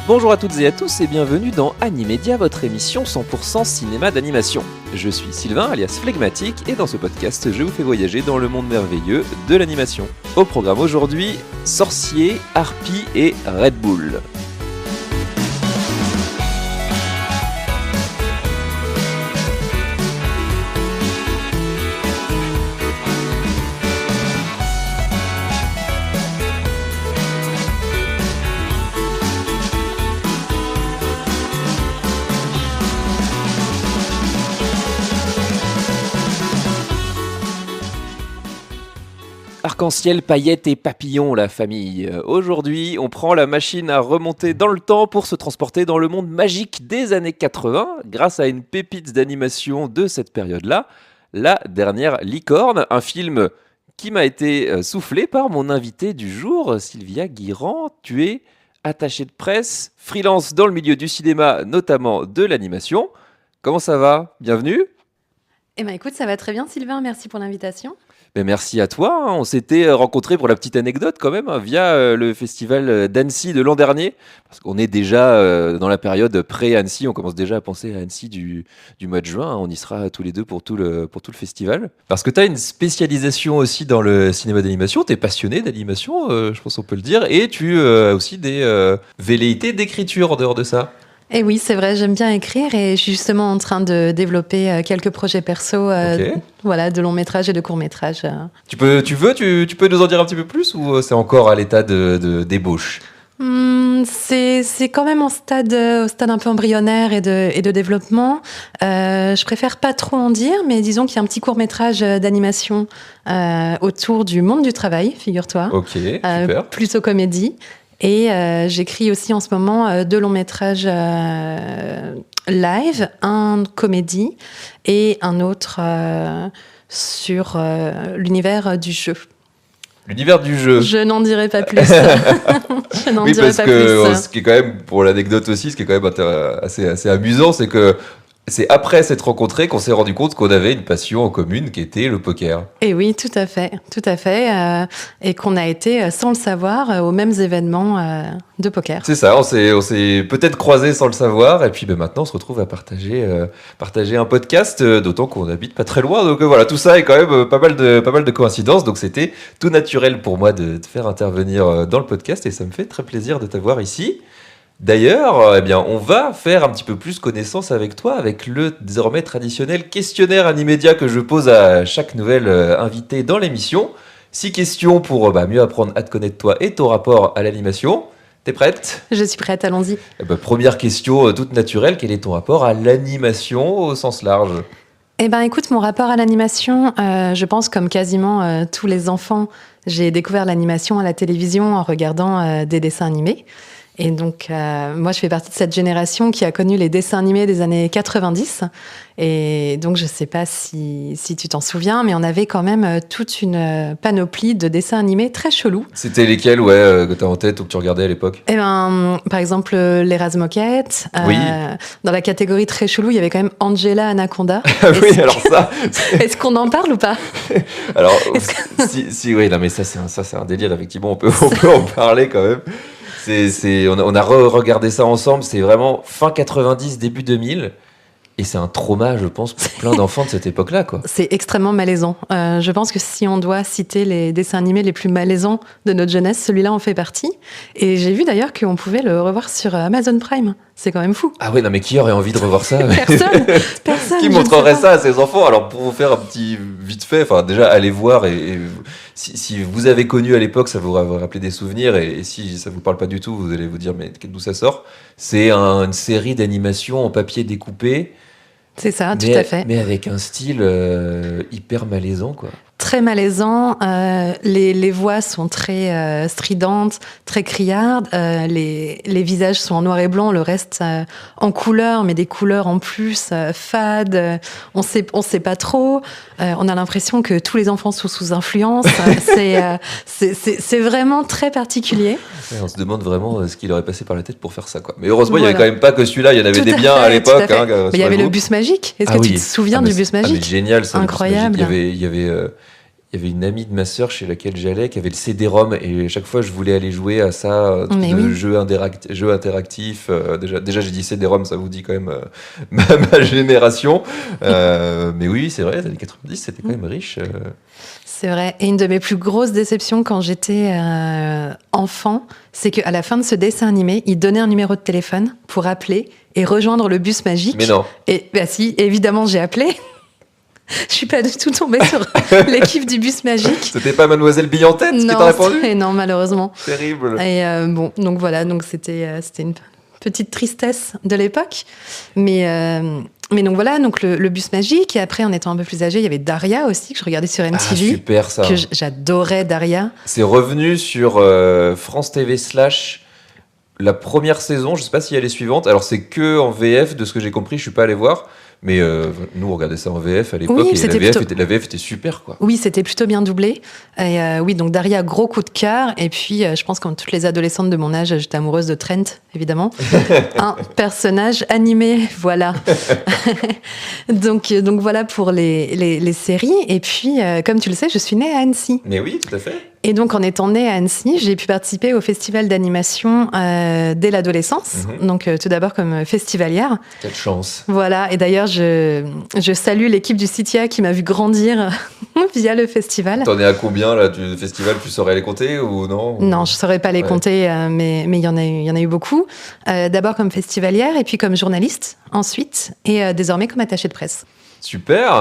Bonjour à toutes et à tous et bienvenue dans Animédia, votre émission 100% cinéma d'animation. Je suis Sylvain, alias Phlegmatique, et dans ce podcast, je vous fais voyager dans le monde merveilleux de l'animation. Au programme aujourd'hui, Sorcier, Harpie et Red Bull. Arc-en-ciel, paillettes et papillons, la famille. Aujourd'hui, on prend la machine à remonter dans le temps pour se transporter dans le monde magique des années 80 grâce à une pépite d'animation de cette période-là, La Dernière Licorne, un film qui m'a été soufflé par mon invité du jour, Sylvia Guirand. Tu es attachée de presse, freelance dans le milieu du cinéma, notamment de l'animation. Comment ça va ? Bienvenue. Eh ben écoute, ça va très bien Sylvain, merci pour l'invitation. Ben merci à toi, on s'était rencontrés pour la petite anecdote quand même, via le festival d'Annecy de l'an dernier, parce qu'on est déjà dans la période pré-Annecy, on commence déjà à penser à Annecy du mois de juin, on y sera tous les deux pour tout le festival. Parce que tu as une spécialisation aussi dans le cinéma d'animation, tu es passionné d'animation, je pense qu'on peut le dire, et tu as aussi des velléités d'écriture en dehors de ça. Et oui, c'est vrai, j'aime bien écrire et je suis justement en train de développer quelques projets perso, voilà, de long métrage et de court métrage. Tu peux nous en dire un petit peu plus ou c'est encore à l'état de débauche ? C'est quand même au stade un peu embryonnaire et de développement. Je préfère pas trop en dire, mais disons qu'il y a un petit court-métrage d'animation autour du monde du travail, figure-toi. Ok, super. Plutôt comédie. Et j'écris aussi en ce moment deux longs métrages live, un comédie et un autre sur l'univers du jeu. L'univers du jeu. Je n'en dirai pas plus. Ce qui est quand même, pour l'anecdote aussi, ce qui est quand même assez amusant, c'est que c'est après s'être rencontrés qu'on s'est rendu compte qu'on avait une passion en commune qui était le poker. Et oui, tout à fait. Et qu'on a été, sans le savoir, aux mêmes événements de poker. C'est ça, on s'est peut-être croisés sans le savoir, et puis maintenant on se retrouve à partager un podcast, d'autant qu'on habite pas très loin. Donc voilà, tout ça est quand même pas mal de coïncidences. Donc c'était tout naturel pour moi de te faire intervenir dans le podcast, et ça me fait très plaisir de t'avoir ici. D'ailleurs, on va faire un petit peu plus connaissance avec toi, avec le désormais traditionnel questionnaire Animédia que je pose à chaque nouvelle invité dans l'émission. 6 questions pour mieux apprendre à te connaître toi et ton rapport à l'animation. T'es prête ? Je suis prête, allons-y. Première question toute naturelle, quel est ton rapport à l'animation au sens large ? Écoute, mon rapport à l'animation, je pense comme quasiment tous les enfants, j'ai découvert l'animation à la télévision en regardant des dessins animés. Et donc, moi, je fais partie de cette génération qui a connu les dessins animés des années 90. Et donc, je ne sais pas si tu t'en souviens, mais on avait quand même toute une panoplie de dessins animés très chelous. C'était lesquels, que tu as en tête ou que tu regardais à l'époque ? Par exemple, les Razmoquettes. Oui. Dans la catégorie très chelou, il y avait quand même Angela Anaconda. Oui, alors ça... Est-ce qu'on en parle ou pas ? Alors, oui, non, mais ça, c'est un délire, effectivement, on peut en parler quand même. On a regardé ça ensemble, c'est vraiment fin 90, début 2000. Et c'est un trauma, je pense, pour plein d'enfants de cette époque-là, quoi. C'est extrêmement malaisant. Je pense que si on doit citer les dessins animés les plus malaisants de notre jeunesse, celui-là en fait partie. Et j'ai vu d'ailleurs qu'on pouvait le revoir sur Amazon Prime. C'est quand même fou. Ah oui, non mais qui aurait envie de revoir ça ? Personne. Qui montrerait ça à ses enfants ? Alors pour vous faire un petit vite fait, déjà allez voir et si vous avez connu à l'époque, ça vous rappelé des souvenirs et si ça vous parle pas du tout, vous allez vous dire mais d'où ça sort ? C'est une série d'animation en papier découpé. C'est ça, tout à fait. Mais avec un style hyper malaisant, quoi. Très malaisant, les voix sont très stridentes, très criardes, les visages sont en noir et blanc, le reste en couleur, mais des couleurs en plus fades, on sait pas trop, on a l'impression que tous les enfants sont sous influence, c'est vraiment très particulier. Ouais, on se demande vraiment ce qu'il aurait passé par la tête pour faire ça, quoi. Mais heureusement, il y avait quand même pas que celui-là, il y en avait des biens à l'époque. Mais il y avait le bus magique, est-ce que tu te souviens du bus magique ? Génial, ça. Incroyable. Il y avait Il y avait une amie de ma sœur chez laquelle j'allais qui avait le CD-ROM et chaque fois je voulais aller jouer à ça, jeu interactif. Déjà j'ai dit CD-ROM, ça vous dit quand même ma génération. Mais oui, c'est vrai, les années 90, c'était quand même riche. C'est vrai. Et une de mes plus grosses déceptions quand j'étais enfant, c'est qu'à la fin de ce dessin animé, il donnait un numéro de téléphone pour appeler et rejoindre le bus magique. Mais non. Et bah si, évidemment, j'ai appelé. Je suis pas du tout tombée sur l'équipe du bus magique. C'était pas Mademoiselle Bille en tête qui t'a répondu ? Non, malheureusement. Terrible. Et bon, donc voilà, donc c'était une petite tristesse de l'époque. Mais donc voilà, donc le bus magique. Et après, en étant un peu plus âgée, il y avait Daria aussi, que je regardais sur MTV. Ah, super ça. Que j'adorais Daria. C'est revenu sur France TV / la première saison. Je sais pas s'il y a les suivantes. Alors, c'est que en VF, de ce que j'ai compris, je suis pas allé voir. Mais nous, on regardait ça en VF à l'époque. Oui, et la VF était super, quoi. Oui, c'était plutôt bien doublé. Et oui, donc Daria, gros coup de cœur. Et puis, je pense comme toutes les adolescentes de mon âge, j'étais amoureuse de Trent, évidemment. Un personnage animé, voilà. donc voilà pour les séries. Et puis, comme tu le sais, je suis née à Annecy. Mais oui, tout à fait. Et donc, en étant née à Annecy, j'ai pu participer au festival d'animation dès l'adolescence. Donc, tout d'abord comme festivalière. Quelle chance. Voilà. Et d'ailleurs, je salue l'équipe du CITIA qui m'a vu grandir via le festival. T'en es à combien là du festival ? Tu saurais les compter ou non ? Non, je saurais pas les compter, mais il y en a eu beaucoup. D'abord comme festivalière et puis comme journaliste ensuite et désormais comme attachée de presse. Super.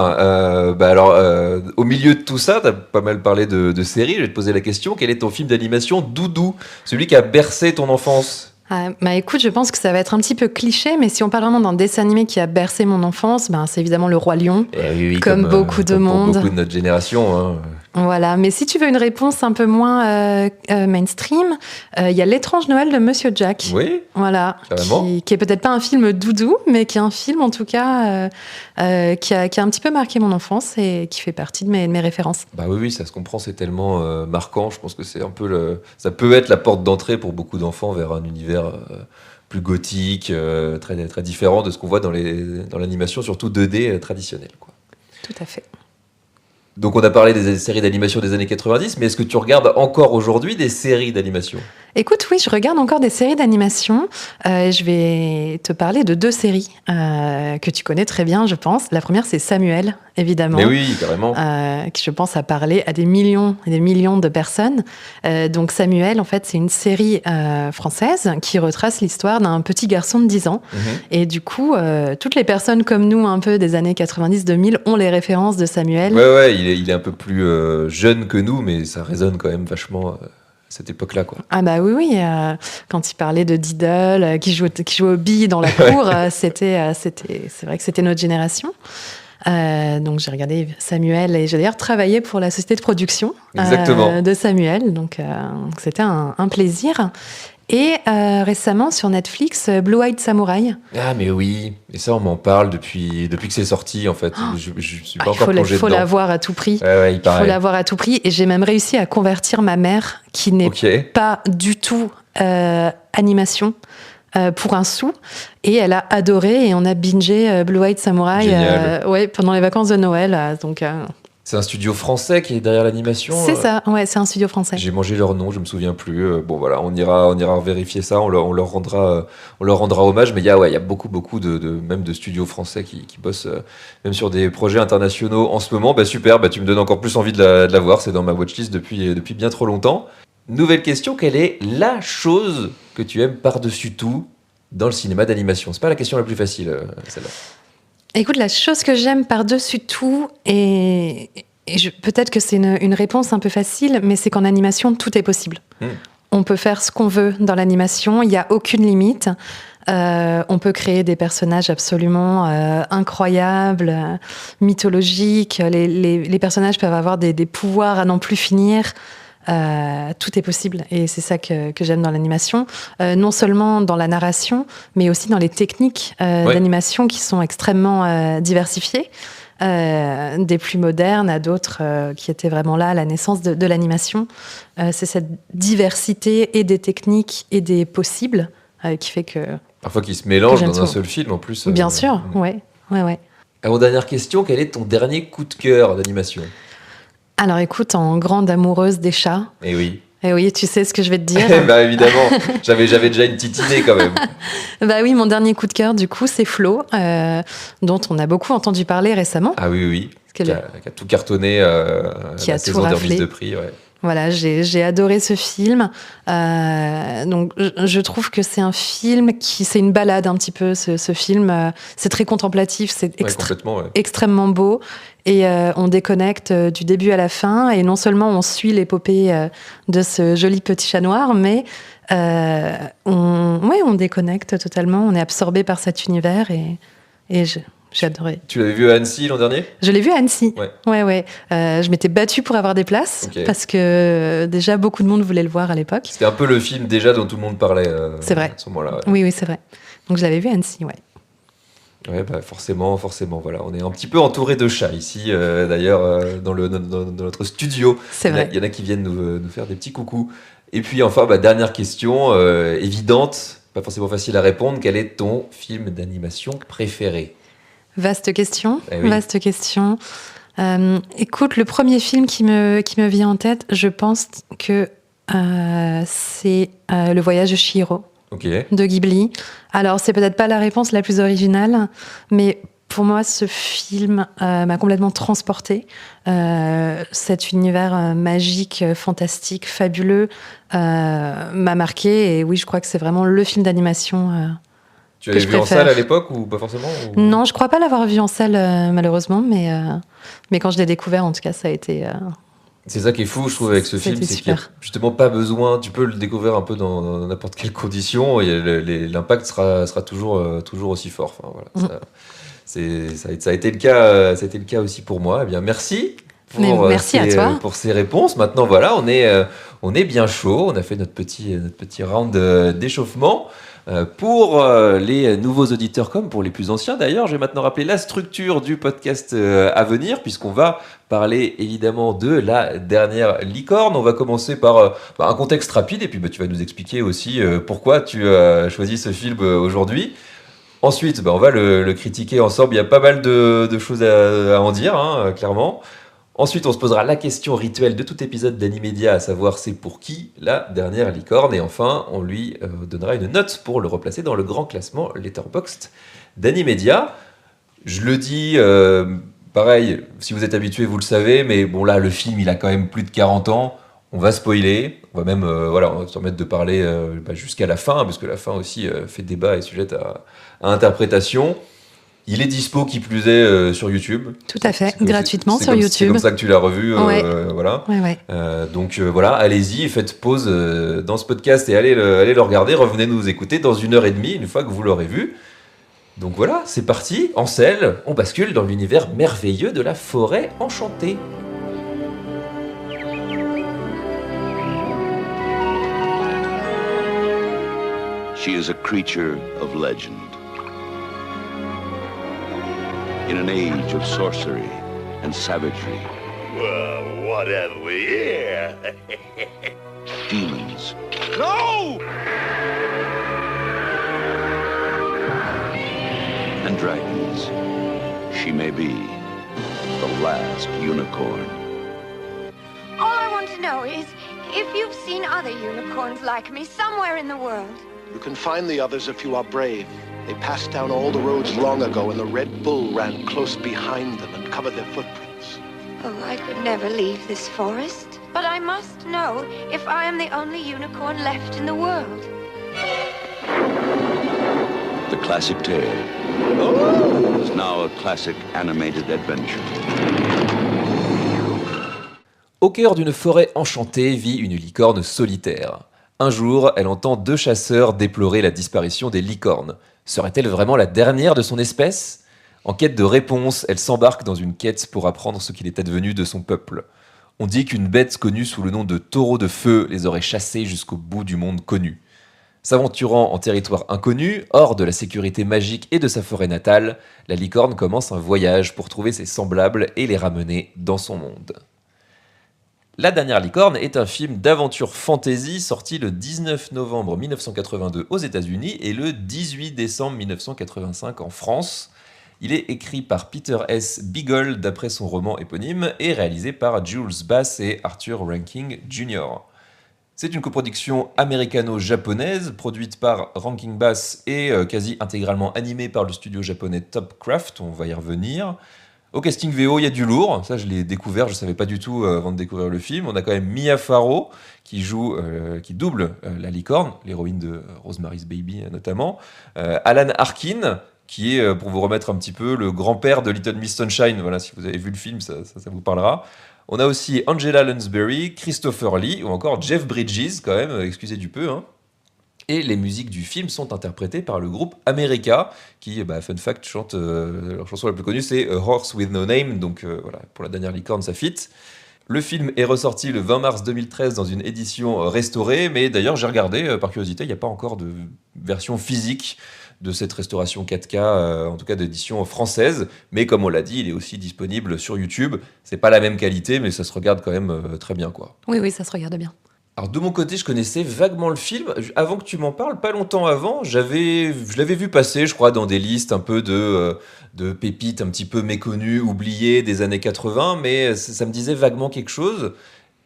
Au milieu de tout ça, tu as pas mal parlé de séries. Je vais te poser la question. Quel est ton film d'animation doudou ? Celui qui a bercé ton enfance ? Écoute, je pense que ça va être un petit peu cliché, mais si on parle vraiment d'un dessin animé qui a bercé mon enfance, c'est évidemment Le Roi Lion, oui, comme beaucoup de monde. Beaucoup de notre génération. Hein. Voilà, mais si tu veux une réponse un peu moins mainstream, il y a L'étrange Noël de Monsieur Jack. Oui, voilà, carrément. Qui est peut-être pas un film doudou, mais qui est un film en tout cas qui a un petit peu marqué mon enfance et qui fait partie de mes références. Bah oui, ça se comprend, c'est tellement marquant. Je pense que c'est un peu ça peut être la porte d'entrée pour beaucoup d'enfants vers un univers plus gothique, très, très différent de ce qu'on voit dans l'animation, surtout 2D traditionnelle, quoi. Tout à fait. Donc on a parlé des séries d'animation des années 90, mais est-ce que tu regardes encore aujourd'hui des séries d'animation ? Écoute, oui, je regarde encore des séries d'animation. Je vais te parler de 2 séries que tu connais très bien, je pense. La première, c'est Samuel, évidemment. Mais oui, carrément. Qui, je pense, a parlé à des millions et des millions de personnes. Donc Samuel, en fait, c'est une série française qui retrace l'histoire d'un petit garçon de 10 ans. Et du coup, toutes les personnes comme nous, un peu des années 90-2000, ont les références de Samuel. Ouais, il est un peu plus jeune que nous, mais ça résonne quand même vachement... cette époque-là, quoi. Ah bah oui, quand il parlait de Diddle, qui jouait aux billes dans la cour, c'est vrai que c'était notre génération. Donc j'ai regardé Samuel et j'ai d'ailleurs travaillé pour la société de production de Samuel, donc c'était un plaisir. Et récemment sur Netflix, Blue Eyed Samurai. Ah mais oui, et ça on m'en parle depuis que c'est sorti en fait. Je suis pas encore plongé dedans. Il faut l'avoir à tout prix. Ouais, il paraît. Il faut l'avoir à tout prix. Et j'ai même réussi à convertir ma mère, qui n'est pas du tout animation, pour un sou. Et elle a adoré et on a bingé Blue Eyed Samurai pendant les vacances de Noël. Donc... C'est un studio français qui est derrière l'animation. C'est ça, ouais, c'est un studio français. J'ai mangé leur nom, je me souviens plus. Bon voilà, on ira vérifier ça, on leur rendra hommage. Mais il y a beaucoup même de studios français qui bossent même sur des projets internationaux en ce moment. Bah super, tu me donnes encore plus envie de la voir. C'est dans ma watchlist depuis bien trop longtemps. Nouvelle question, quelle est la chose que tu aimes par-dessus tout dans le cinéma d'animation ? C'est pas la question la plus facile, celle-là. Écoute, la chose que j'aime par-dessus tout, peut-être que c'est une réponse un peu facile, mais c'est qu'en animation, tout est possible. On peut faire ce qu'on veut dans l'animation, il n'y a aucune limite. On peut créer des personnages absolument incroyables, mythologiques. Les personnages peuvent avoir des pouvoirs à n'en plus finir. Tout est possible et c'est ça que j'aime dans l'animation, non seulement dans la narration mais aussi dans les techniques d'animation qui sont extrêmement diversifiées, des plus modernes à d'autres qui étaient vraiment là à la naissance de l'animation. C'est cette diversité et des techniques et des possibles qui fait que parfois qui se mélangent dans un seul film en plus. Bien sûr, ouais. Avant dernière question, quel est ton dernier coup de cœur d'animation ? Alors écoute, en grande amoureuse des chats, Eh oui. et oui, tu sais ce que je vais te dire. Bah évidemment, j'avais déjà une petite idée quand même. Bah oui, mon dernier coup de cœur, du coup, c'est Flo, dont on a beaucoup entendu parler récemment. Ah oui, oui. Que Qui a tout cartonné Qui la a tout saison de raflé. remise de prix. Ouais. Voilà, j'ai adoré ce film. Donc, je trouve que c'est un film c'est une balade un petit peu, ce film. C'est très contemplatif, c'est Complètement, ouais. extrêmement beau. Et on déconnecte du début à la fin. Et non seulement on suit l'épopée de ce joli petit chat noir, mais on déconnecte totalement. On est absorbé par cet univers et j'ai adoré. Tu l'avais vu à Annecy l'an dernier ? Je l'ai vu à Annecy. Ouais. Ouais. Je m'étais battue pour avoir des places parce que déjà beaucoup de monde voulait le voir à l'époque. C'était un peu le film déjà dont tout le monde parlait c'est vrai. à ce moment-là. Ouais. Oui, c'est vrai. Donc je l'avais vu à Annecy, ouais. Ouais, bah forcément, voilà. On est un petit peu entouré de chats ici, d'ailleurs, dans notre studio. C'est vrai. Il y en a qui viennent nous faire des petits coucous. Et puis enfin, dernière question, évidente, pas forcément facile à répondre. Quel est ton film d'animation préféré ? Vaste question, oui. Vaste question. Écoute, le premier film qui me vient en tête, je pense que c'est Le Voyage de Chihiro, de Ghibli. Alors, c'est peut-être pas la réponse la plus originale, mais pour moi, ce film m'a complètement transportée. Cet univers magique, fantastique, fabuleux m'a marqué. Et oui, je crois que c'est vraiment le film d'animation tu l'avais vu en salle à l'époque ou pas forcément ou... Non, je crois pas l'avoir vu en salle malheureusement, mais quand je l'ai découvert, en tout cas, ça a été... C'est ça qui est fou, je trouve, avec ce film, c'est qu'il n'y a justement pas besoin, tu peux le découvrir un peu dans n'importe quelle condition, et l'impact sera toujours aussi fort. Enfin, voilà, ça a été le cas aussi pour moi. Eh bien, merci. Merci à toi. Pour ces réponses. Maintenant, voilà, on est bien chaud. On a fait notre petit round d'échauffement. Pour les nouveaux auditeurs comme pour les plus anciens d'ailleurs, je vais maintenant rappeler la structure du podcast à venir, puisqu'on va parler évidemment de la dernière licorne. On va commencer par un contexte rapide, et puis tu vas nous expliquer aussi pourquoi tu as choisi ce film aujourd'hui. Ensuite, on va le critiquer ensemble. Il y a pas mal de choses à en dire, clairement. Ensuite, on se posera la question rituelle de tout épisode d'Animédia, à savoir c'est pour qui la dernière licorne. Et enfin, on lui donnera une note pour le replacer dans le grand classement Letterboxd d'Animédia. Je le dis, pareil, si vous êtes habitués, vous le savez, mais bon là, le film, il a quand même plus de 40 ans. On va spoiler, on va même on va se permettre de parler jusqu'à la fin, parce que la fin aussi fait débat et sujette à interprétation. Il est dispo, qui plus est, sur YouTube. Tout à fait, gratuitement sur YouTube. C'est comme ça que tu l'as revu. Ouais. Voilà. Ouais. Donc voilà, allez-y, faites pause dans ce podcast et allez le regarder. Revenez nous écouter dans 1h30, une fois que vous l'aurez vu. Donc voilà, c'est parti. En selle, on bascule dans l'univers merveilleux de la forêt enchantée. She is a creature of legend. In an age of sorcery and savagery. Well, what have we here? Demons. No! And dragons. She may be the last unicorn. All I want to know is if you've seen other unicorns like me somewhere in the world. You can find the others if you are brave. They passed down all the roads long ago, and the Red Bull ran close behind them and covered their footprints. Oh, I could never leave this forest. But I must know if I am the only unicorn left in the world. The classic tale is now a classic animated adventure. Au cœur d'une forêt enchantée vit une licorne solitaire. Un jour, elle entend 2 chasseurs déplorer la disparition des licornes. Serait-elle vraiment la dernière de son espèce ? En quête de réponse, elle s'embarque dans une quête pour apprendre ce qu'il est advenu de son peuple. On dit qu'une bête connue sous le nom de taureau de feu les aurait chassés jusqu'au bout du monde connu. S'aventurant en territoire inconnu, hors de la sécurité magique et de sa forêt natale, la licorne commence un voyage pour trouver ses semblables et les ramener dans son monde. La dernière licorne est un film d'aventure fantasy sorti le 19 novembre 1982 aux États-Unis et le 18 décembre 1985 en France. Il est écrit par Peter S. Beagle d'après son roman éponyme et réalisé par Jules Bass et Arthur Rankin Jr. C'est une coproduction américano-japonaise produite par Rankin Bass et quasi intégralement animée par le studio japonais Topcraft, on va y revenir. Au casting VO, il y a du lourd, ça je l'ai découvert, je ne savais pas du tout avant de découvrir le film. On a quand même Mia Farrow qui double la licorne, l'héroïne de Rosemary's Baby notamment. Alan Arkin, qui est, pour vous remettre un petit peu, le grand-père de Little Miss Sunshine. Voilà, si vous avez vu le film, ça vous parlera. On a aussi Angela Lansbury, Christopher Lee ou encore Jeff Bridges, quand même, excusez du peu, hein. Et les musiques du film sont interprétées par le groupe America, qui, fun fact, chante leur chanson la plus connue, c'est A Horse With No Name, donc voilà, pour la dernière licorne, ça fit. Le film est ressorti le 20 mars 2013 dans une édition restaurée, mais d'ailleurs, j'ai regardé, par curiosité, il n'y a pas encore de version physique de cette restauration 4K, en tout cas d'édition française, mais comme on l'a dit, il est aussi disponible sur YouTube. C'est pas la même qualité, mais ça se regarde quand même très bien, quoi. Oui, ça se regarde bien. Alors de mon côté, je connaissais vaguement le film. Avant que tu m'en parles, pas longtemps avant, je l'avais vu passer, je crois, dans des listes un peu de pépites un petit peu méconnues, oubliées des années 80, mais ça me disait vaguement quelque chose.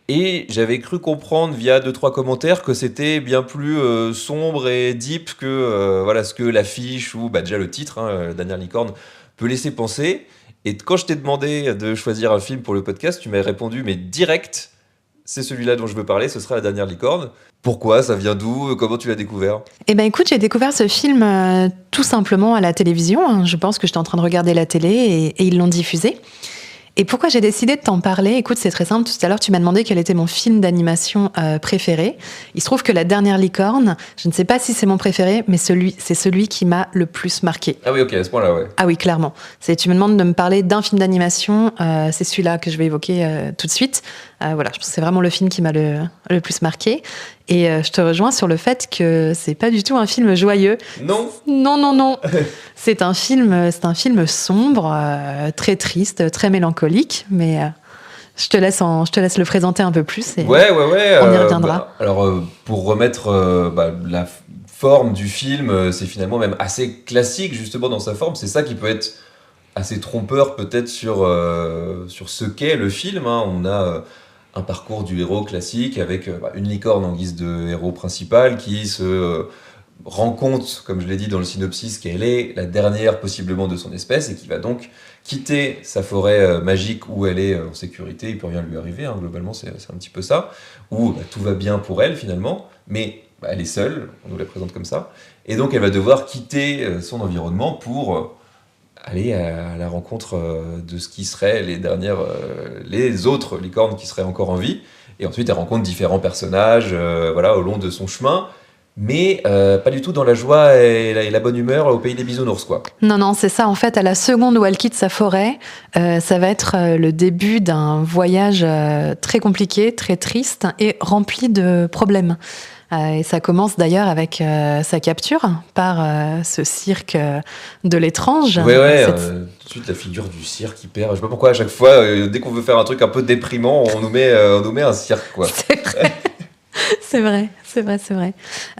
Et j'avais cru comprendre via 2-3 commentaires que c'était bien plus sombre et deep que voilà, ce que l'affiche ou déjà le titre, hein, La Dernière Licorne, peut laisser penser. Et quand je t'ai demandé de choisir un film pour le podcast, tu m'as répondu, mais direct, c'est celui-là dont je veux parler, ce sera La Dernière Licorne. Pourquoi ? Ça vient d'où ? Comment tu l'as découvert ? Eh ben écoute, j'ai découvert ce film tout simplement à la télévision. Hein. Je pense que j'étais en train de regarder la télé et ils l'ont diffusé. Et pourquoi j'ai décidé de t'en parler ? Écoute, c'est très simple. Tout à l'heure, tu m'as demandé quel était mon film d'animation préféré. Il se trouve que La Dernière Licorne, je ne sais pas si c'est mon préféré, mais c'est celui qui m'a le plus marqué. Ah oui, ok, à ce point-là, ouais. Ah oui, clairement. Tu me demandes de me parler d'un film d'animation, c'est celui-là que je vais évoquer tout de suite. Voilà, je pense que c'est vraiment le film qui m'a le plus marqué. Et je te rejoins sur le fait que c'est pas du tout un film joyeux. Non. Non. C'est un film sombre, très triste, très mélancolique, mais je te laisse le présenter un peu plus et Ouais. on y reviendra. Pour remettre la forme du film, c'est finalement même assez classique justement dans sa forme. C'est ça qui peut être assez trompeur peut-être sur ce qu'est le film, hein. On a un parcours du héros classique avec une licorne en guise de héros principal qui se rend compte, comme je l'ai dit dans le synopsis, qu'elle est la dernière possiblement de son espèce et qui va donc quitter sa forêt magique où elle est en sécurité, il peut rien lui arriver, hein, globalement c'est un petit peu ça, où tout va bien pour elle finalement, mais elle est seule, on nous la présente comme ça, et donc elle va devoir quitter son environnement pour aller à la rencontre de ce qui serait les autres licornes qui seraient encore en vie, et ensuite elle rencontre différents personnages au long de son chemin, mais pas du tout dans la joie et la bonne humeur au pays des bisounours, quoi. Non, c'est ça. En fait, à la seconde où elle quitte sa forêt, ça va être le début d'un voyage très compliqué, très triste et rempli de problèmes. Et ça commence d'ailleurs avec sa capture par ce cirque de l'étrange. Ouais, tout de suite la figure du cirque hyper... Je sais pas pourquoi à chaque fois, dès qu'on veut faire un truc un peu déprimant, on nous met un cirque, quoi. C'est vrai.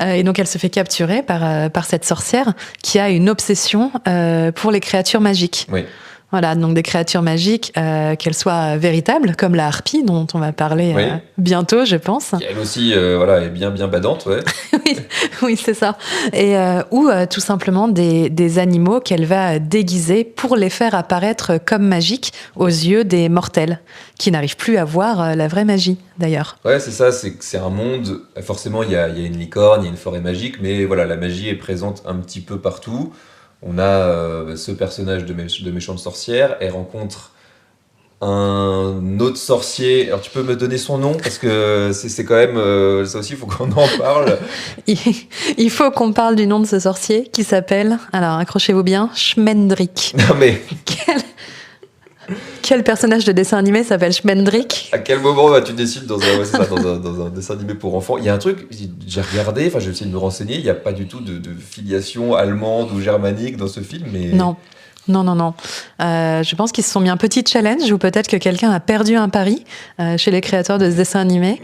Et donc elle se fait capturer par cette sorcière qui a une obsession pour les créatures magiques. Oui. Voilà, donc des créatures magiques, qu'elles soient véritables, comme la harpie dont on va parler bientôt, je pense. Qui, elle aussi, est bien badante, ouais. oui, c'est ça. Et ou tout simplement des animaux qu'elle va déguiser pour les faire apparaître comme magiques aux yeux des mortels, qui n'arrivent plus à voir la vraie magie, d'ailleurs. Ouais, c'est ça, c'est un monde, forcément il y a une licorne, il y a une forêt magique, mais voilà, la magie est présente un petit peu partout. On a ce personnage de méchante sorcière, elle rencontre un autre sorcier. Alors tu peux me donner son nom parce que c'est quand même ça aussi, il faut qu'on en parle. Il faut qu'on parle du nom de ce sorcier qui s'appelle, alors accrochez-vous bien, Schmendrick. Non mais quel personnage de dessin animé s'appelle Schmendrick ? À quel moment tu décides dans un dessin animé pour enfants ? Il y a un truc, j'ai regardé, j'ai essayé de me renseigner, il n'y a pas du tout de filiation allemande ou germanique dans ce film, mais... Non. Je pense qu'ils se sont mis un petit challenge, ou peut-être que quelqu'un a perdu un pari chez les créateurs de ce dessin animé.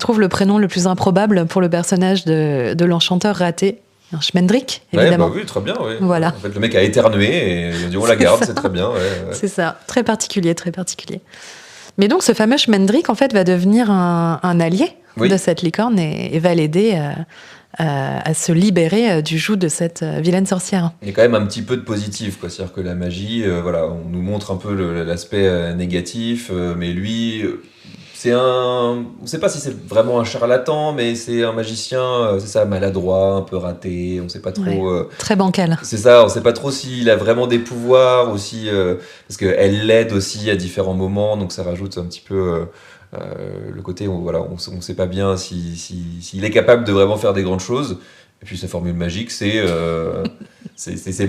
Trouve le prénom le plus improbable pour le personnage de l'enchanteur raté. un Schmendrick, Ouais, évidemment. bah oui, très bien. Ouais. Voilà. En fait, le mec a éternué et il a dit on la garde, c'est très bien. Ouais, ouais. C'est ça, très particulier, très particulier. Mais donc ce fameux Schmendrick, en fait, va devenir un allié de cette licorne et va l'aider à se libérer du joug de cette vilaine sorcière. Il y a quand même un petit peu de positif, quoi. C'est-à-dire que la magie, voilà, on nous montre un peu l'aspect négatif, mais lui, on ne sait pas si c'est vraiment un charlatan, mais c'est un magicien, c'est ça, maladroit, un peu raté, on ne sait pas trop. Ouais. Très bancal. C'est ça, on ne sait pas trop s'il a vraiment des pouvoirs aussi, parce qu'elle l'aide aussi à différents moments, donc ça rajoute un petit peu le côté où voilà, on ne sait pas bien s'il est capable de vraiment faire des grandes choses. Et puis sa formule magique, c'est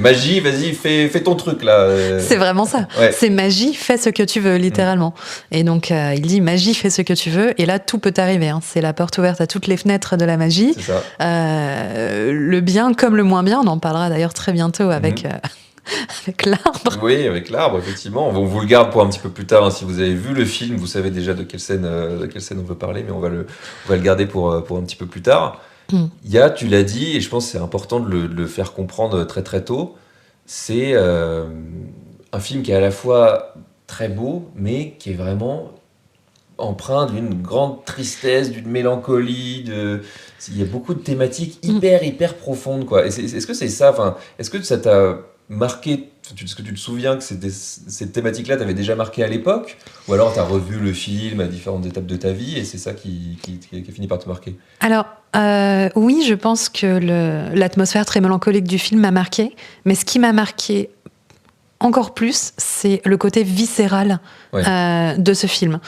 magie, vas-y, fais ton truc là. C'est vraiment ça. Ouais. C'est magie, fais ce que tu veux, littéralement. Et donc il dit magie, fais ce que tu veux, et là tout peut arriver. Hein. C'est la porte ouverte à toutes les fenêtres de la magie. C'est ça. Le bien comme le moins bien, on en parlera d'ailleurs très bientôt avec l'arbre. Oui, avec l'arbre, effectivement. On vous le garde pour un petit peu plus tard. Hein. Si vous avez vu le film, vous savez déjà de quelle scène on veut parler, mais on va le garder pour un petit peu plus tard. Il y a, tu l'as dit, et je pense que c'est important de le faire comprendre très très tôt, c'est un film qui est à la fois très beau, mais qui est vraiment empreint d'une grande tristesse, d'une mélancolie, il y a beaucoup de thématiques hyper profondes, quoi. Est-ce que c'est ça, enfin, est-ce que ça t'a marqué, est-ce que tu te souviens que cette thématique-là t'avait déjà marqué à l'époque, ou alors t'as revu le film à différentes étapes de ta vie et c'est ça qui a fini par te marquer? Alors, oui, je pense que l'atmosphère très mélancolique du film m'a marqué, mais ce qui m'a marqué encore plus, c'est le côté viscéral de ce film.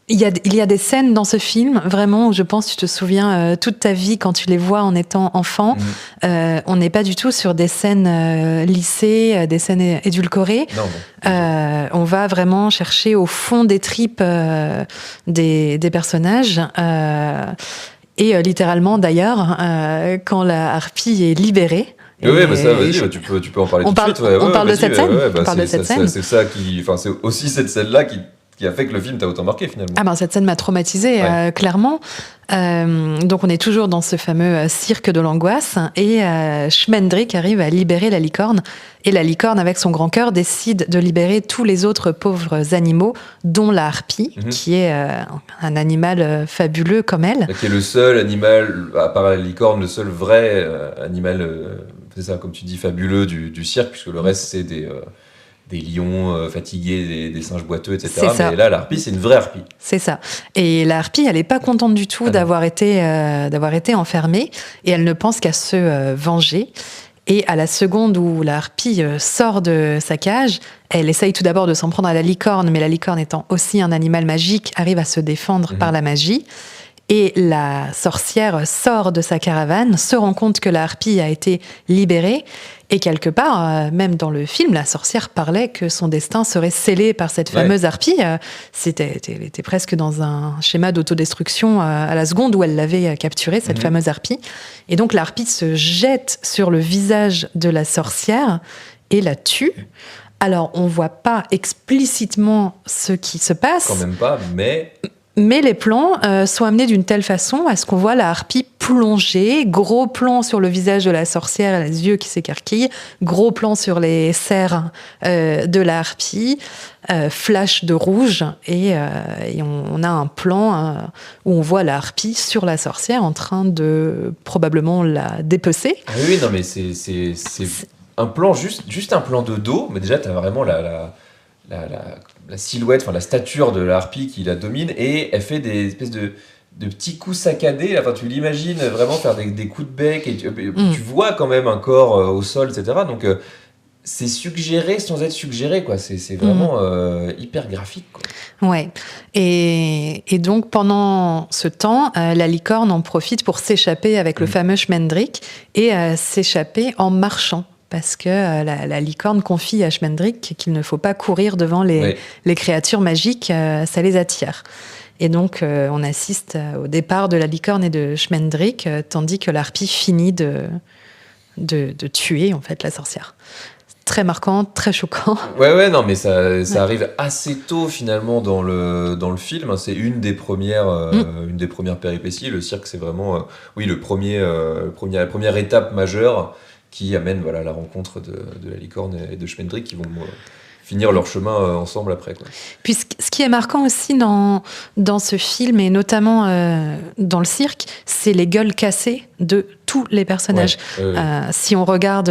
Il y a des scènes dans ce film, vraiment, où je pense, tu te souviens toute ta vie quand tu les vois en étant enfant. On n'est pas du tout sur des scènes lissées, des scènes édulcorées. Non. On va vraiment chercher au fond des tripes des personnages. Et littéralement, d'ailleurs, quand la harpie est libérée. Oui, bah ça, vas-y, tu peux en parler tout de suite. On parle de cette scène. On parle de cette scène. C'est ça c'est aussi cette scène-là qui a fait que le film t'a autant marqué finalement. Ah ben cette scène m'a traumatisée, clairement. Donc on est toujours dans ce fameux cirque de l'angoisse et Schmendrick arrive à libérer la licorne et la licorne avec son grand cœur décide de libérer tous les autres pauvres animaux dont la harpie qui est un animal fabuleux comme elle. Qui est le seul animal, à part la licorne, le seul vrai animal, c'est ça comme tu dis, fabuleux du cirque, puisque le reste c'est des lions fatigués, des singes boiteux, etc. Mais là, la harpie, c'est une vraie harpie. C'est ça. Et la harpie, elle n'est pas contente du tout d'avoir été enfermée et elle ne pense qu'à se venger. Et à la seconde où la harpie sort de sa cage, elle essaye tout d'abord de s'en prendre à la licorne, mais la licorne étant aussi un animal magique, arrive à se défendre par la magie. Et la sorcière sort de sa caravane, se rend compte que la harpie a été libérée. Et quelque part, même dans le film, la sorcière parlait que son destin serait scellé par cette fameuse harpie. Elle était presque dans un schéma d'autodestruction à la seconde où elle l'avait capturée, cette fameuse harpie. Et donc la harpie se jette sur le visage de la sorcière et la tue. Alors, on ne voit pas explicitement ce qui se passe. Quand même pas, Mais les plans sont amenés d'une telle façon à ce qu'on voit la harpie plonger, gros plan sur le visage de la sorcière, les yeux qui s'écarquillent, gros plan sur les serres de la harpie, flash de rouge, et on a un plan où on voit la harpie sur la sorcière en train de probablement la dépecer. Ah oui, non mais c'est un plan, juste un plan de dos, mais déjà t'as vraiment la silhouette, enfin la stature de la harpie qui la domine, et elle fait des espèces de petits coups saccadés. Enfin, tu l'imagines vraiment faire des coups de bec, et tu vois quand même un corps au sol, etc. Donc c'est suggéré sans être suggéré, quoi. C'est vraiment hyper graphique, quoi. Ouais. Et donc pendant ce temps, la licorne en profite pour s'échapper avec le fameux Schmendrick et s'échapper en marchant. Parce que la licorne confie à Schmendrick qu'il ne faut pas courir devant les créatures magiques, ça les attire. Et donc, on assiste au départ de la licorne et de Schmendrick, tandis que l'harpie finit de tuer, en fait, la sorcière. très marquant, très choquant. Ouais, non, mais ça arrive assez tôt finalement dans le film, hein. C'est une des premières péripéties. Le cirque, c'est vraiment, oui, la première étape majeure qui amène la rencontre de la licorne et de Schmendrick qui vont finir leur chemin ensemble après, quoi. Puis ce qui est marquant aussi dans ce film, et notamment dans le cirque, c'est les gueules cassées de tous les personnages. Ouais. Si on regarde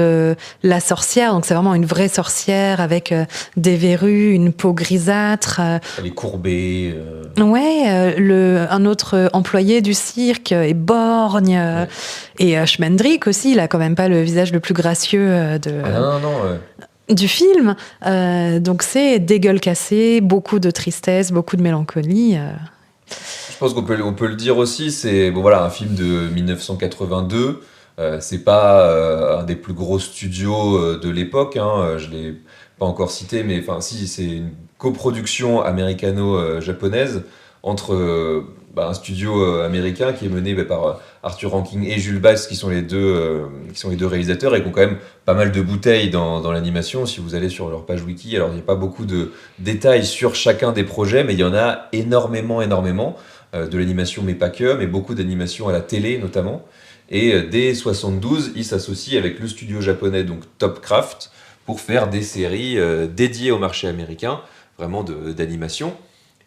la sorcière, donc c'est vraiment une vraie sorcière avec des verrues, une peau grisâtre. Elle est courbée. Un autre employé du cirque est borgne. Et Schmendrick aussi, il a quand même pas le visage le plus gracieux Non. du film. Donc c'est des gueules cassées, beaucoup de tristesse, beaucoup de mélancolie. Je pense qu'on peut le dire aussi, c'est un film de 1982. C'est pas un des plus gros studios de l'époque, hein. Je l'ai pas encore cité, mais si, c'est une coproduction américano-japonaise entre un studio américain qui est mené par Arthur Rankin et Jules Bass, qui sont les deux réalisateurs, et qui ont quand même pas mal de bouteilles dans l'animation. Si vous allez sur leur page wiki, alors il n'y a pas beaucoup de détails sur chacun des projets, mais il y en a énormément, de l'animation, mais pas que, mais beaucoup d'animation à la télé notamment. Et dès 72, ils s'associent avec le studio japonais, donc Topcraft, pour faire des séries dédiées au marché américain, vraiment d'animation.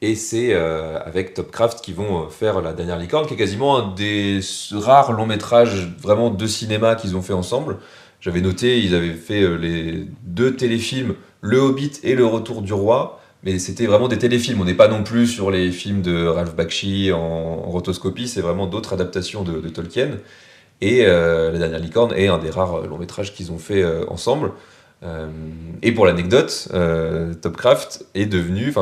Et c'est avec Topcraft qu'ils vont faire La Dernière Licorne, qui est quasiment un des rares longs métrages vraiment de cinéma qu'ils ont fait ensemble. J'avais noté, ils avaient fait les 2 téléfilms, Le Hobbit et Le Retour du Roi, mais c'était vraiment des téléfilms. On n'est pas non plus sur les films de Ralph Bakshi en rotoscopie, c'est vraiment d'autres adaptations de Tolkien. Et La Dernière Licorne est un des rares longs métrages qu'ils ont fait ensemble. Et pour l'anecdote, Topcraft est devenu.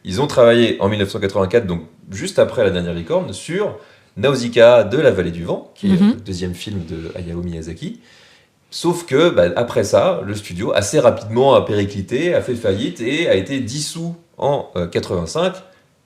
Ils ont travaillé en 1984, donc juste après La Dernière Licorne, sur Nausicaa de la Vallée du Vent, qui est le deuxième film de Hayao Miyazaki. Sauf que, après ça, le studio, assez rapidement, a périclité, a fait faillite et a été dissous en 85.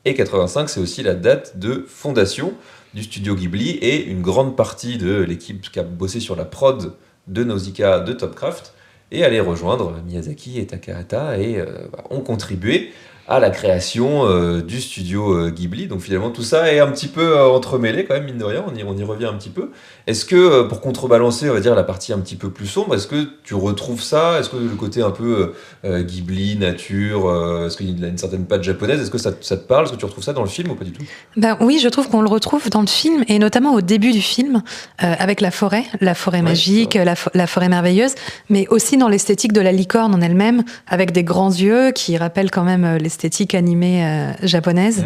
Et 85, c'est aussi la date de fondation du studio Ghibli, et une grande partie de l'équipe qui a bossé sur la prod de Nausicaa de Topcraft et aller rejoindre Miyazaki et Takahata et ont contribué à la création du studio Ghibli. Donc finalement tout ça est un petit peu entremêlé quand même, mine de rien, on y revient un petit peu. Est-ce que pour contrebalancer, on va dire, la partie un petit peu plus sombre, est-ce que tu retrouves ça? Est-ce que le côté un peu Ghibli, nature, est-ce qu'il y a une certaine patte japonaise? Est-ce que ça te parle? Est-ce que tu retrouves ça dans le film ou pas du tout? Oui, je trouve qu'on le retrouve dans le film, et notamment au début du film, avec la forêt magique, la forêt merveilleuse, mais aussi dans l'esthétique de la licorne en elle-même, avec des grands yeux qui rappellent quand même l'esthétique animée japonaise.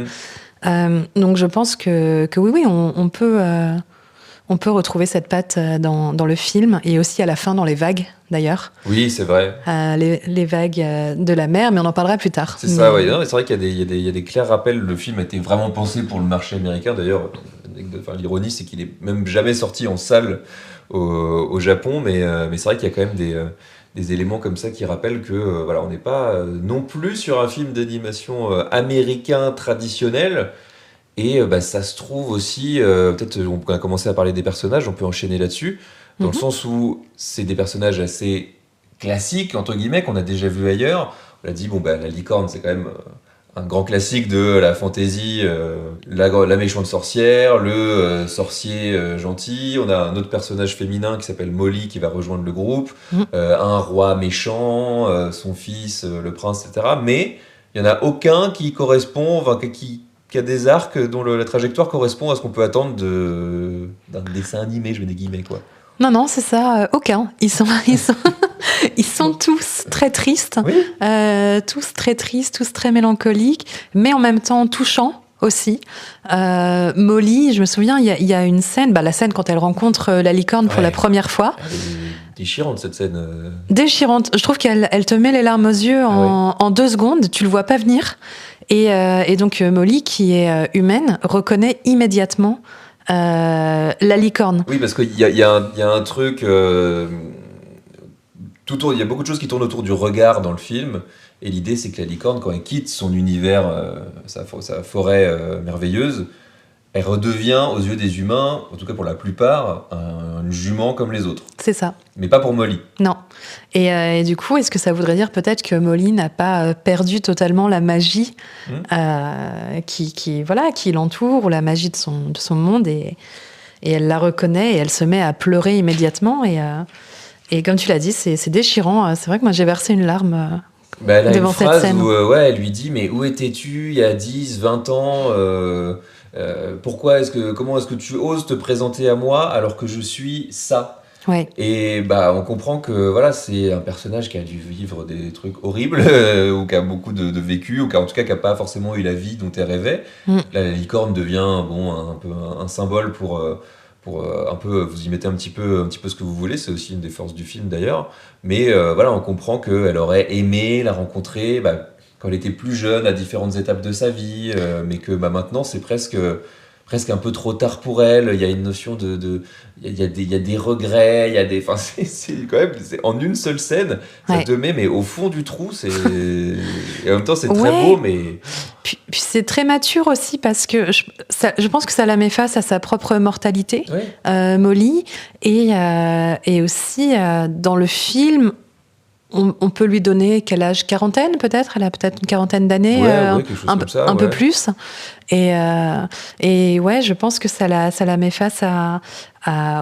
Donc je pense que oui, on peut retrouver cette patte dans le film, et aussi à la fin dans les vagues, d'ailleurs. Oui, c'est vrai. Les vagues de la mer, mais on en parlera plus tard. C'est ça, oui. C'est vrai qu'il y a des clairs rappels. Le film a été vraiment pensé pour le marché américain. D'ailleurs, l'ironie, c'est qu'il n'est même jamais sorti en salle au Japon, mais c'est vrai qu'il y a quand même des éléments comme ça qui rappellent que on n'est pas non plus sur un film d'animation américain traditionnel. Et ça se trouve aussi, peut-être on a commencé à parler des personnages, on peut enchaîner là-dessus, dans le sens où c'est des personnages assez classiques, entre guillemets, qu'on a déjà vus ailleurs. On a dit, la licorne, c'est quand même un grand classique de la fantasy, la méchante sorcière, le sorcier gentil. On a un autre personnage féminin qui s'appelle Molly, qui va rejoindre le groupe, un roi méchant, son fils, le prince, etc. Mais il n'y en a aucun qui correspond, qui a des arcs dont la trajectoire correspond à ce qu'on peut attendre d'un dessin animé, je mets des guillemets, quoi. Non, c'est ça, aucun. Ils sont tous très tristes, oui. Tous très tristes, tous très mélancoliques, mais en même temps touchants aussi. Molly, je me souviens, il y a une scène, la scène quand elle rencontre la licorne pour la première fois. Elle est déchirante, cette scène. Déchirante. Je trouve qu'elle te met les larmes aux yeux en 2 secondes, tu le vois pas venir. Et donc Molly, qui est humaine, reconnaît immédiatement la licorne. Oui, parce qu'il y a un truc... il y a beaucoup de choses qui tournent autour du regard dans le film, et l'idée c'est que la licorne, quand elle quitte son univers, sa forêt merveilleuse, elle redevient aux yeux des humains, en tout cas pour la plupart, une jument comme les autres. C'est ça. Mais pas pour Molly. Non. Et du coup, est-ce que ça voudrait dire peut-être que Molly n'a pas perdu totalement la magie qui l'entoure, ou la magie de son monde, et elle la reconnaît et elle se met à pleurer immédiatement. Et comme tu l'as dit, c'est déchirant. C'est vrai que moi, j'ai versé une larme Elle a devant une cette phrase scène. où elle lui dit « Mais où étais-tu il y a 10, 20 ans comment est-ce que tu oses te présenter à moi alors que je suis ça ?» Ouais. Et on comprend que c'est un personnage qui a dû vivre des trucs horribles, ou qui a beaucoup de vécu, ou en tout cas qui n'a pas forcément eu la vie dont elle rêvait. Là, la licorne devient un peu un symbole pour un peu, vous y mettez un petit peu ce que vous voulez, c'est aussi une des forces du film d'ailleurs. Mais on comprend qu'elle aurait aimé la rencontrer quand elle était plus jeune, à différentes étapes de sa vie, mais que maintenant c'est presque un peu trop tard pour elle. Il y a une notion il y a des regrets, il y a des, enfin c'est quand même, en une seule scène, ça te met mais au fond du trou, et en même temps c'est très beau, mais puis c'est très mature aussi, parce que je pense que ça la met face à sa propre mortalité, Molly, et aussi dans le film. On peut lui donner quel âge? Quarantaine peut-être? Elle a peut-être une quarantaine d'années, quelque chose comme ça, un peu plus. Et je pense que ça la met face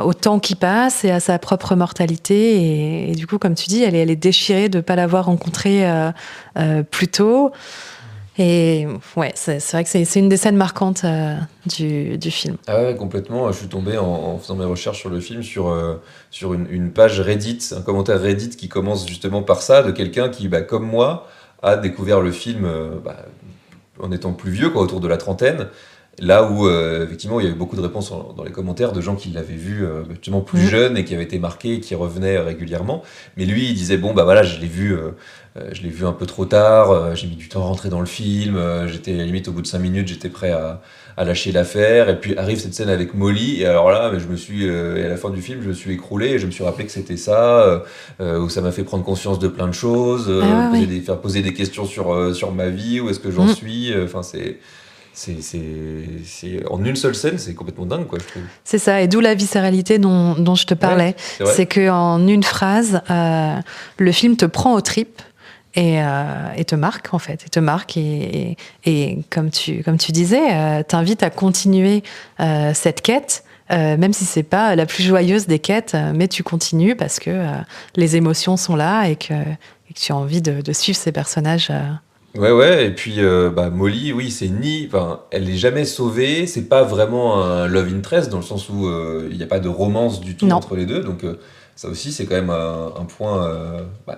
au temps qui passe et à sa propre mortalité. Et du coup, comme tu dis, elle est déchirée de ne pas l'avoir rencontrée plus tôt. Et c'est vrai que c'est une des scènes marquantes du film. Ah ouais, complètement. Je suis tombé en faisant mes recherches sur le film sur une page Reddit, un commentaire Reddit qui commence justement par ça, de quelqu'un qui, comme moi, a découvert le film en étant plus vieux, autour de la trentaine. Là où, effectivement, il y avait beaucoup de réponses dans les commentaires de gens qui l'avaient vu justement plus jeune et qui avaient été marqués et qui revenaient régulièrement. Mais lui, il disait, je l'ai vu un peu trop tard, j'ai mis du temps à rentrer dans le film, j'étais à la limite au bout de 5 minutes, j'étais prêt à lâcher l'affaire. Et puis arrive cette scène avec Molly, et alors là, et à la fin du film, je me suis écroulé et je me suis rappelé que c'était ça, où ça m'a fait prendre conscience de plein de choses, faire poser des questions sur ma vie, où est-ce que j'en suis, c'est en une seule scène, c'est complètement dingue, je trouve. C'est ça, et d'où la viscéralité dont je te parlais. C'est qu'en une phrase, le film te prend aux tripes et te marque, en fait. Et comme tu disais, t'invite à continuer cette quête, même si c'est pas la plus joyeuse des quêtes, mais tu continues parce que les émotions sont là et que tu as envie de suivre ces personnages. Ouais, et puis Molly, oui, elle est jamais sauvée, c'est pas vraiment un love interest dans le sens où il n'y a pas de romance du tout entre les deux, donc ça aussi c'est quand même un point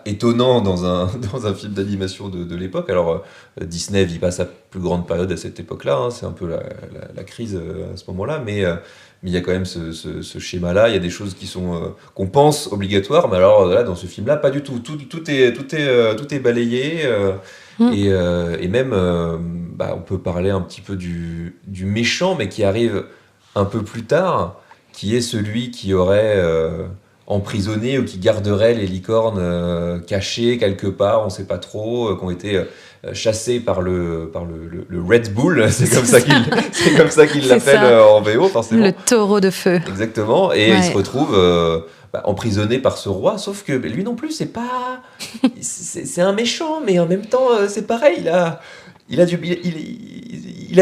étonnant dans un film d'animation de l'époque. Alors Disney vit pas sa plus grande période à cette époque-là, c'est un peu la crise à ce moment-là, mais il y a quand même ce schéma-là, il y a des choses qui sont qu'on pense obligatoires, mais alors là dans ce film-là pas du tout, tout est balayé. Et même, on peut parler un petit peu du méchant, mais qui arrive un peu plus tard, qui est celui qui aurait emprisonné ou qui garderait les licornes cachées quelque part, on ne sait pas trop, qui ont été chassés par le Red Bull, c'est comme ça qu'il l'appelle en VO, forcément. Le taureau de feu. Exactement, et il se retrouve emprisonné par ce roi, sauf que lui non plus, c'est un méchant, mais en même temps, c'est pareil, il a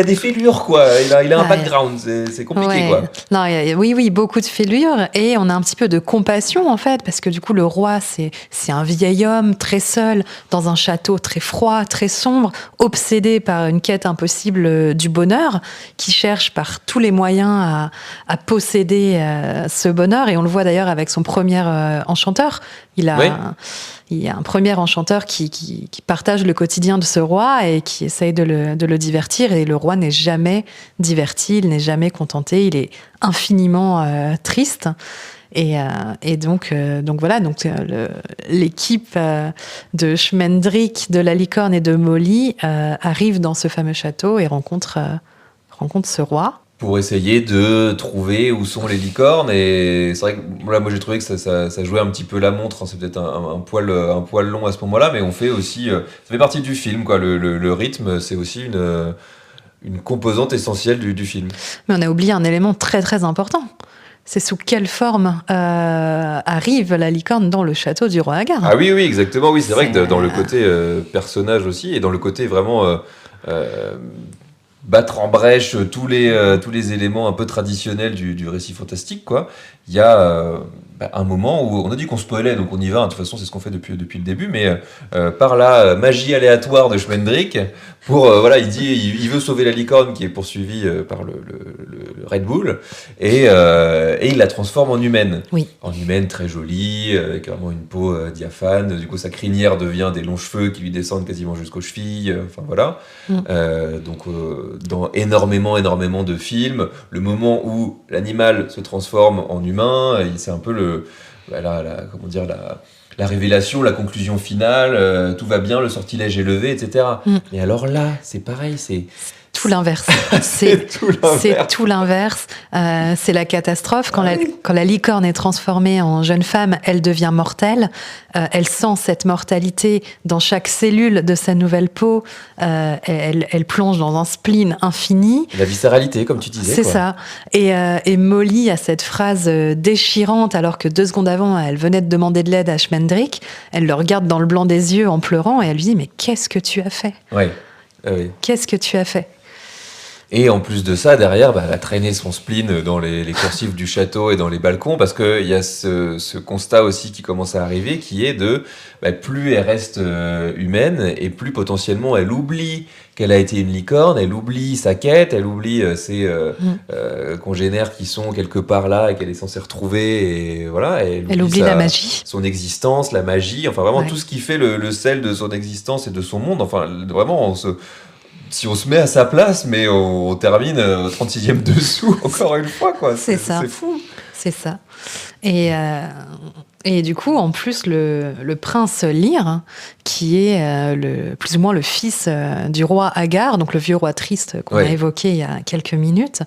des fêlures, quoi. Il a un background, c'est compliqué, quoi. Non, oui, beaucoup de fêlures, et on a un petit peu de compassion, en fait, parce que du coup, le roi, c'est un vieil homme très seul, dans un château très froid, très sombre, obsédé par une quête impossible du bonheur, qui cherche par tous les moyens à posséder ce bonheur, et on le voit d'ailleurs avec son premier enchanteur. Il y a un premier enchanteur qui partage le quotidien de ce roi et qui essaye de le divertir, et le roi n'est jamais diverti, il n'est jamais contenté, il est infiniment triste. Et donc voilà, l'équipe de Schmendrick, de la licorne et de Molly arrive dans ce fameux château et rencontre ce roi. Pour essayer de trouver où sont les licornes, et c'est vrai que là, moi j'ai trouvé que ça jouait un petit peu la montre, c'est peut-être un poil long à ce moment-là, mais on fait aussi, ça fait partie du film, quoi. Le rythme, c'est aussi une composante essentielle du film. Mais on a oublié un élément très très important. C'est sous quelle forme arrive la licorne dans le château du roi Agar. Ah oui, exactement. Oui, c'est vrai que dans le C'est- côté personnage aussi, et dans le côté vraiment battre en brèche tous les éléments un peu traditionnels du récit fantastique, quoi. Il y a un moment où on a dit qu'on spoilait, donc on y va. De toute façon, c'est ce qu'on fait depuis le début. Mais par la magie aléatoire de Schmendrick, voilà, il veut sauver la licorne qui est poursuivie par le Red Bull, et il la transforme en humaine. Oui. En humaine très jolie, avec vraiment une peau diaphane. Du coup, sa crinière devient des longs cheveux qui lui descendent quasiment jusqu'aux chevilles. Enfin voilà. Donc, dans énormément de films, le moment où l'animal se transforme en humain, c'est un peu comment dire, la révélation, la conclusion finale, tout va bien, le sortilège est levé, etc. Mais alors là, c'est pareil, c'est Tout l'inverse. C'est tout l'inverse. C'est la catastrophe. Quand la licorne est transformée en jeune femme, elle devient mortelle. Elle sent cette mortalité dans chaque cellule de sa nouvelle peau. Elle plonge dans un spleen infini. la viscéralité, comme tu disais. C'est quoi. ça. Et Molly a cette phrase déchirante, alors que 2 secondes avant, elle venait de demander de l'aide à Schmendrick. Elle le regarde dans le blanc des yeux en pleurant et elle lui dit « Mais qu'est-ce que tu as fait ? Ouais. Oui. Qu'est-ce que tu as fait ?» Et en plus de ça, derrière, elle a traîné son spleen dans les coursives du château et dans les balcons, parce qu'il y a ce constat aussi qui commence à arriver, qui est plus elle reste humaine, et plus potentiellement elle oublie qu'elle a été une licorne, elle oublie sa quête, elle oublie ses congénères qui sont quelque part là et qu'elle est censée retrouver, et voilà. Elle oublie la magie. Son existence, la magie, enfin vraiment Ouais. tout ce qui fait le sel de son existence et de son monde. Enfin, vraiment, si on se met à sa place, mais on termine au 36e dessous, encore une fois, quoi. C'est ça. C'est fou. C'est ça. Et du coup, en plus, le prince Lear, qui est plus ou moins le fils du roi Agar, donc le vieux roi triste qu'on a évoqué il y a quelques minutes,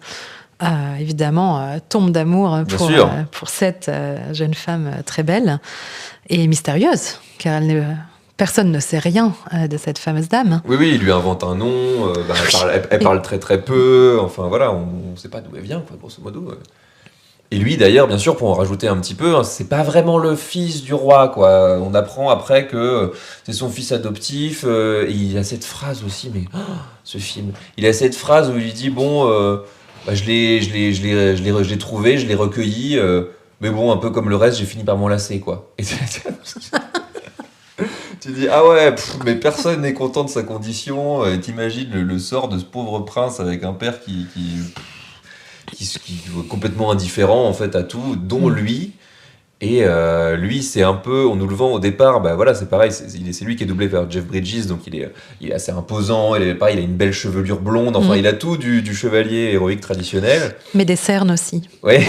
évidemment, tombe d'amour pour cette jeune femme très belle et mystérieuse, car personne ne sait rien de cette fameuse dame. Oui, il lui invente un nom, elle parle très très peu, enfin voilà, on ne sait pas d'où elle vient, quoi, grosso modo. Et lui, d'ailleurs, bien sûr, pour en rajouter un petit peu, c'est pas vraiment le fils du roi, quoi. On apprend après que c'est son fils adoptif, et il a cette phrase aussi, mais ce film, il a cette phrase où il dit je l'ai trouvé, je l'ai recueilli, mais bon, un peu comme le reste, j'ai fini par m'en lasser, quoi. Et tu dis, ah ouais, mais personne n'est content de sa condition. T'imagines le sort de ce pauvre prince avec un père qui est complètement indifférent en fait à tout, dont lui. Et lui, c'est un peu, on nous le vend au départ, c'est pareil, c'est lui qui est doublé par Jeff Bridges, donc il est assez imposant, il a une belle chevelure blonde, enfin il a tout du chevalier héroïque traditionnel. Mais des cernes aussi. Ouais.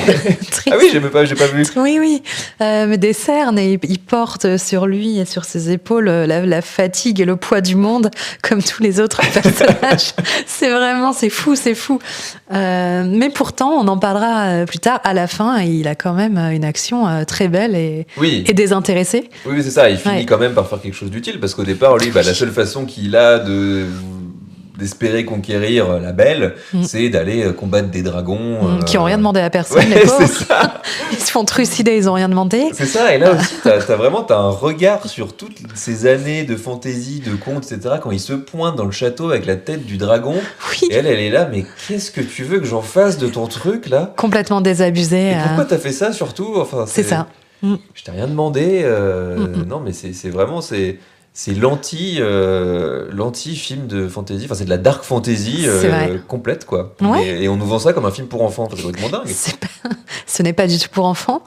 Ah oui, j'ai pas vu. Oui, mais des cernes, et il porte sur lui et sur ses épaules la fatigue et le poids du monde, comme tous les autres personnages. C'est fou. Mais pourtant, on en parlera plus tard, à la fin, il a quand même une action très belle et désintéressée. Oui, c'est ça, il finit quand même par faire quelque chose d'utile, parce qu'au départ, lui, la seule façon qu'il a d'espérer conquérir la belle, c'est d'aller combattre des dragons. Qui n'ont rien demandé à personne, les pauvres. Ils se font trucider, ils n'ont rien demandé. C'est ça, et là aussi, t'as un regard sur toutes ces années de fantaisie, de contes, etc., quand il se pointe dans le château avec la tête du dragon, et elle est là, mais qu'est-ce que tu veux que j'en fasse de ton truc, là ? Complètement désabusé. Et pourquoi t'as fait ça, surtout ? Enfin, c'est ça. Je t'ai rien demandé. Non, mais c'est vraiment... C'est l'anti-film de fantasy, enfin c'est de la dark fantasy complète, quoi. Ouais. Et on nous vend ça comme un film pour enfants, c'est complètement dingue. Ce n'est pas du tout pour enfants.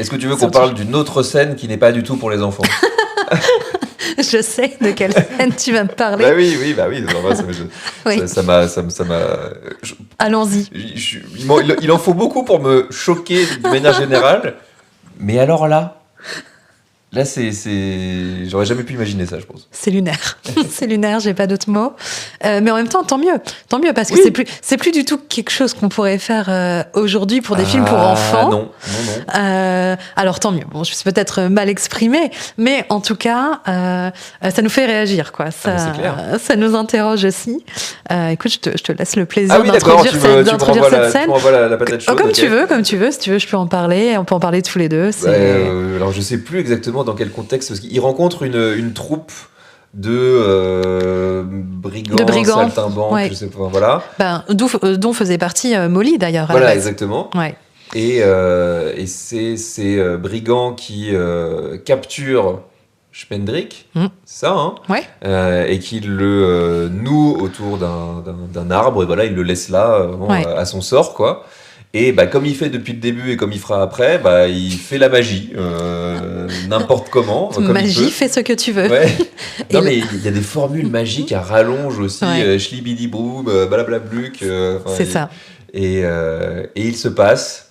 Est-ce que tu veux qu'on parle d'une autre scène qui n'est pas du tout pour les enfants ? Je sais de quelle scène tu vas me parler. Oui. Ça m'a. Allons-y. Il en faut beaucoup pour me choquer de manière générale, mais alors là. Là, j'aurais jamais pu imaginer ça, je pense. C'est lunaire. C'est lunaire, j'ai pas d'autres mots. Mais en même temps, tant mieux. Tant mieux, parce que c'est plus du tout quelque chose qu'on pourrait faire aujourd'hui pour des films pour enfants. Non. Alors, tant mieux. Bon, je suis peut-être mal exprimée, mais en tout cas, ça nous fait réagir, quoi. C'est clair. Ça nous interroge aussi. Écoute, je te laisse le plaisir Oui, d'accord, d'introduire cette scène. Tu m'envoies la patate chaude. Comme okay. tu veux. Si tu veux, je peux en parler. On peut en parler tous les deux. Alors, je sais plus exactement dans quel contexte, parce qu'il rencontre une troupe de brigands, saltimbanques, ouais. Je sais pas, voilà. Dont faisait partie Molly, d'ailleurs. Voilà, exactement. Ouais. Et c'est ces brigands qui capturent Schmendrick, c'est ça, hein, ouais. et qui le nouent autour d'un arbre, et voilà, il le laisse là, à son sort, quoi. Et comme il fait depuis le début et comme il fera après, il fait la magie, n'importe comment. Magie, fais ce que tu veux. Ouais. Non, mais il y a des formules magiques à rallonge aussi, schlibidi-broum, blablabluc. C'est ça. Et il se passe...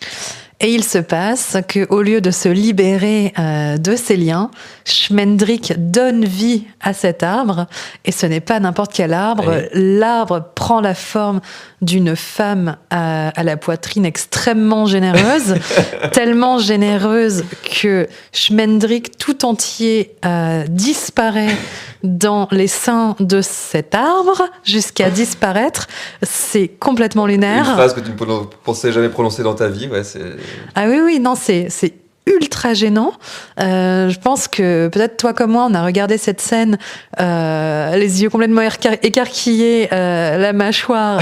Et il se passe qu'au lieu de se libérer de ses liens, Schmendrick donne vie à cet arbre. Et ce n'est pas n'importe quel arbre. Ouais. L'arbre prend la forme d'une femme à la poitrine extrêmement généreuse. Tellement généreuse que Schmendrick tout entier disparaît dans les seins de cet arbre jusqu'à disparaître. C'est complètement lunaire. Une phrase que tu ne pensais jamais prononcer dans ta vie. Ouais, Ah oui, non, c'est ultra gênant. Je pense que peut-être toi comme moi, on a regardé cette scène, les yeux complètement écarquillés, la mâchoire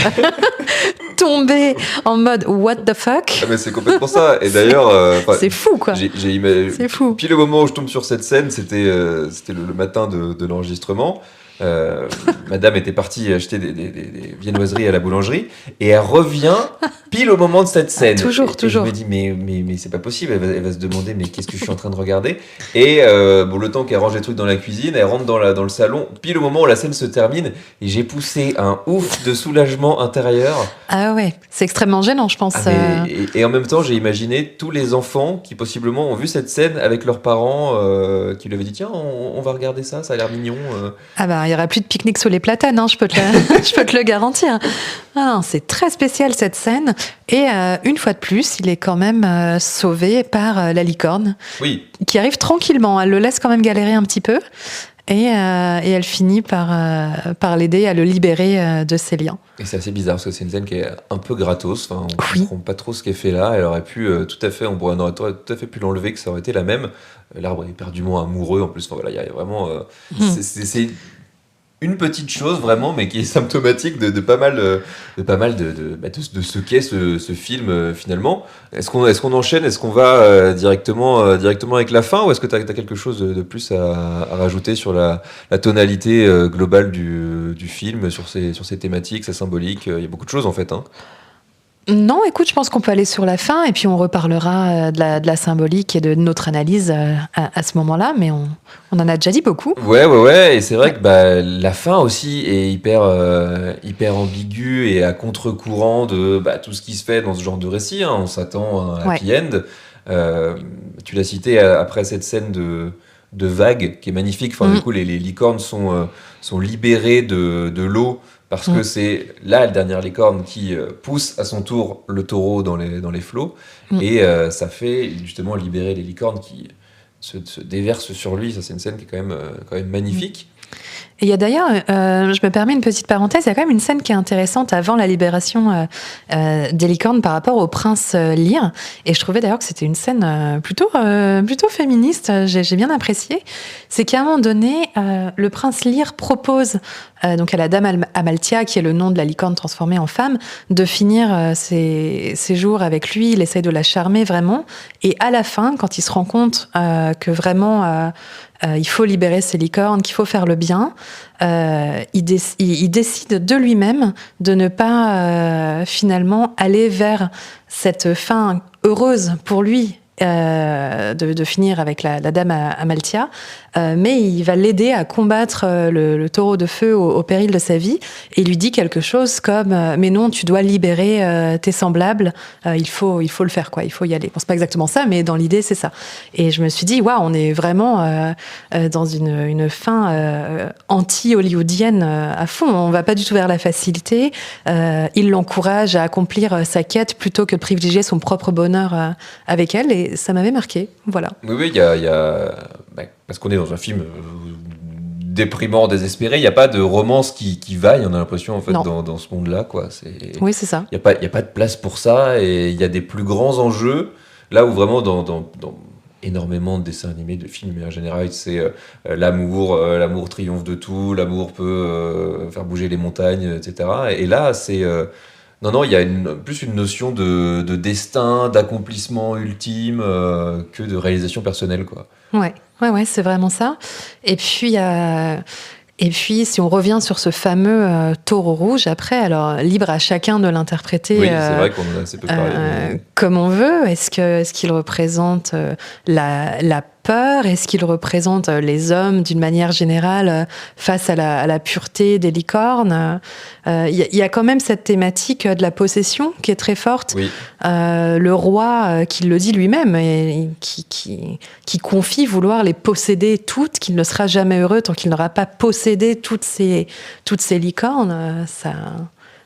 tombée en mode what the fuck. Ah, mais c'est complètement ça. Et d'ailleurs, c'est fou, quoi. C'est fou. Puis le moment où je tombe sur cette scène, c'était le matin de l'enregistrement. Madame était partie acheter des viennoiseries à la boulangerie et elle revient pile au moment de cette scène. Toujours. Je me dis mais c'est pas possible. Elle va se demander mais qu'est-ce que je suis en train de regarder. Et le temps qu'elle range les trucs dans la cuisine, elle rentre dans le salon pile au moment où la scène se termine et j'ai poussé un ouf de soulagement intérieur. Ah ouais, c'est extrêmement gênant, je pense. Et en même temps, j'ai imaginé tous les enfants qui possiblement ont vu cette scène avec leurs parents qui lui avaient dit tiens on va regarder ça a l'air mignon. Il n'y aura plus de pique-nique sous les platanes, hein, je peux te le garantir. Non, c'est très spécial cette scène. Et une fois de plus, il est quand même sauvé par la licorne. Oui. Qui arrive tranquillement. Elle le laisse quand même galérer un petit peu. Et elle finit par l'aider à le libérer de ses liens. Et c'est assez bizarre parce que c'est une scène qui est un peu gratos. Enfin, on ne comprend pas trop ce qu'elle fait là. Elle aurait pu on aurait tout à fait pu l'enlever, que ça aurait été la même. L'arbre est éperdument amoureux en plus. Enfin, voilà, il y a vraiment. C'est une petite chose vraiment, mais qui est symptomatique de pas mal de ce qu'est ce film finalement. Est-ce qu'on enchaîne? Est-ce qu'on va directement avec la fin, ou est-ce que tu as quelque chose de plus à rajouter sur la tonalité globale du film, sur ses thématiques, sa symbolique? Il y a beaucoup de choses en fait. Hein. Non, écoute, je pense qu'on peut aller sur la fin et puis on reparlera de la symbolique et de notre analyse à ce moment-là, mais on en a déjà dit beaucoup. Ouais, et c'est vrai que la fin aussi est hyper ambiguë et à contre-courant de tout ce qui se fait dans ce genre de récit. Hein. On s'attend à un happy end. Tu l'as cité après cette scène de vague qui est magnifique. Enfin, du coup, les licornes sont libérées de l'eau. Parce que c'est la dernière licorne qui pousse à son tour le taureau dans les flots. Et ça fait justement libérer les licornes qui se déversent sur lui. Ça, c'est une scène qui est quand même magnifique. Et il y a d'ailleurs, je me permets une petite parenthèse, il y a quand même une scène qui est intéressante avant la libération des licornes par rapport au prince Lear. Et je trouvais d'ailleurs que c'était une scène plutôt féministe, j'ai bien apprécié. C'est qu'à un moment donné, le prince Lear propose donc à la dame Amalthea, qui est le nom de la licorne transformée en femme, de finir ses jours avec lui. Il essaye de la charmer vraiment. Et à la fin, quand il se rend compte que vraiment il faut libérer ces licornes, qu'il faut faire le bien, il décide de lui-même de ne pas finalement aller vers cette fin heureuse pour lui, de finir avec la dame Amalthea, mais il va l'aider à combattre le taureau de feu au péril de sa vie, et il lui dit quelque chose comme mais non, tu dois libérer tes semblables, il faut le faire, quoi, il faut y aller. Bon, c'est pas exactement ça, mais dans l'idée c'est ça. Et je me suis dit waouh, on est vraiment dans une fin anti-hollywoodienne à fond. On va pas du tout vers la facilité. Il l'encourage à accomplir sa quête plutôt que de privilégier son propre bonheur avec elle, et ça m'avait marqué. Voilà. Oui, il y a parce qu'on est dans un film déprimant, désespéré, il n'y a pas de romance qui vaille, on a l'impression, en fait, dans ce monde-là, quoi. Oui, c'est ça. Il n'y a pas de place pour ça, et il y a des plus grands enjeux, là où vraiment, dans énormément de dessins animés, de films, mais en général, c'est l'amour triomphe de tout, l'amour peut faire bouger les montagnes, etc. Et là, c'est... Non, il y a plus une notion de destin, d'accomplissement ultime que de réalisation personnelle, quoi. Ouais, c'est vraiment ça. Et puis, si on revient sur ce fameux taureau rouge, après, alors libre à chacun de l'interpréter. Oui, c'est vrai qu'on a assez peu parlé. Comme on veut. Est-ce qu'il représente la peur? Est-ce qu'il représente les hommes d'une manière générale face à la pureté des licornes? Il y a quand même cette thématique de la possession qui est très forte. Oui. Le roi qui le dit lui-même et qui confie vouloir les posséder toutes, qu'il ne sera jamais heureux tant qu'il n'aura pas possédé toutes ces licornes. Ça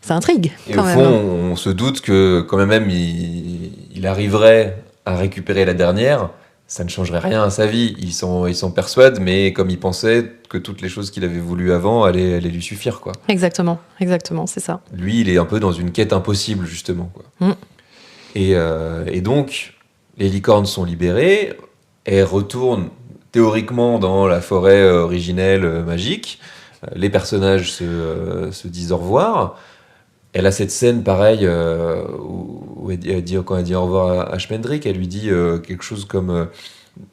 intrigue. Et au fond, on se doute que quand même il arriverait à récupérer la dernière. Ça ne changerait rien à sa vie. Il s'en persuade, mais comme il pensait que toutes les choses qu'il avait voulu avant allaient lui suffire, quoi. Exactement, c'est ça. Lui, il est un peu dans une quête impossible, justement, quoi. Et donc, les licornes sont libérées, elles retournent théoriquement dans la forêt originelle magique. Les personnages se disent au revoir. Elle a cette scène, pareil, où quand elle dit au revoir à Schmendrick, elle lui dit quelque chose comme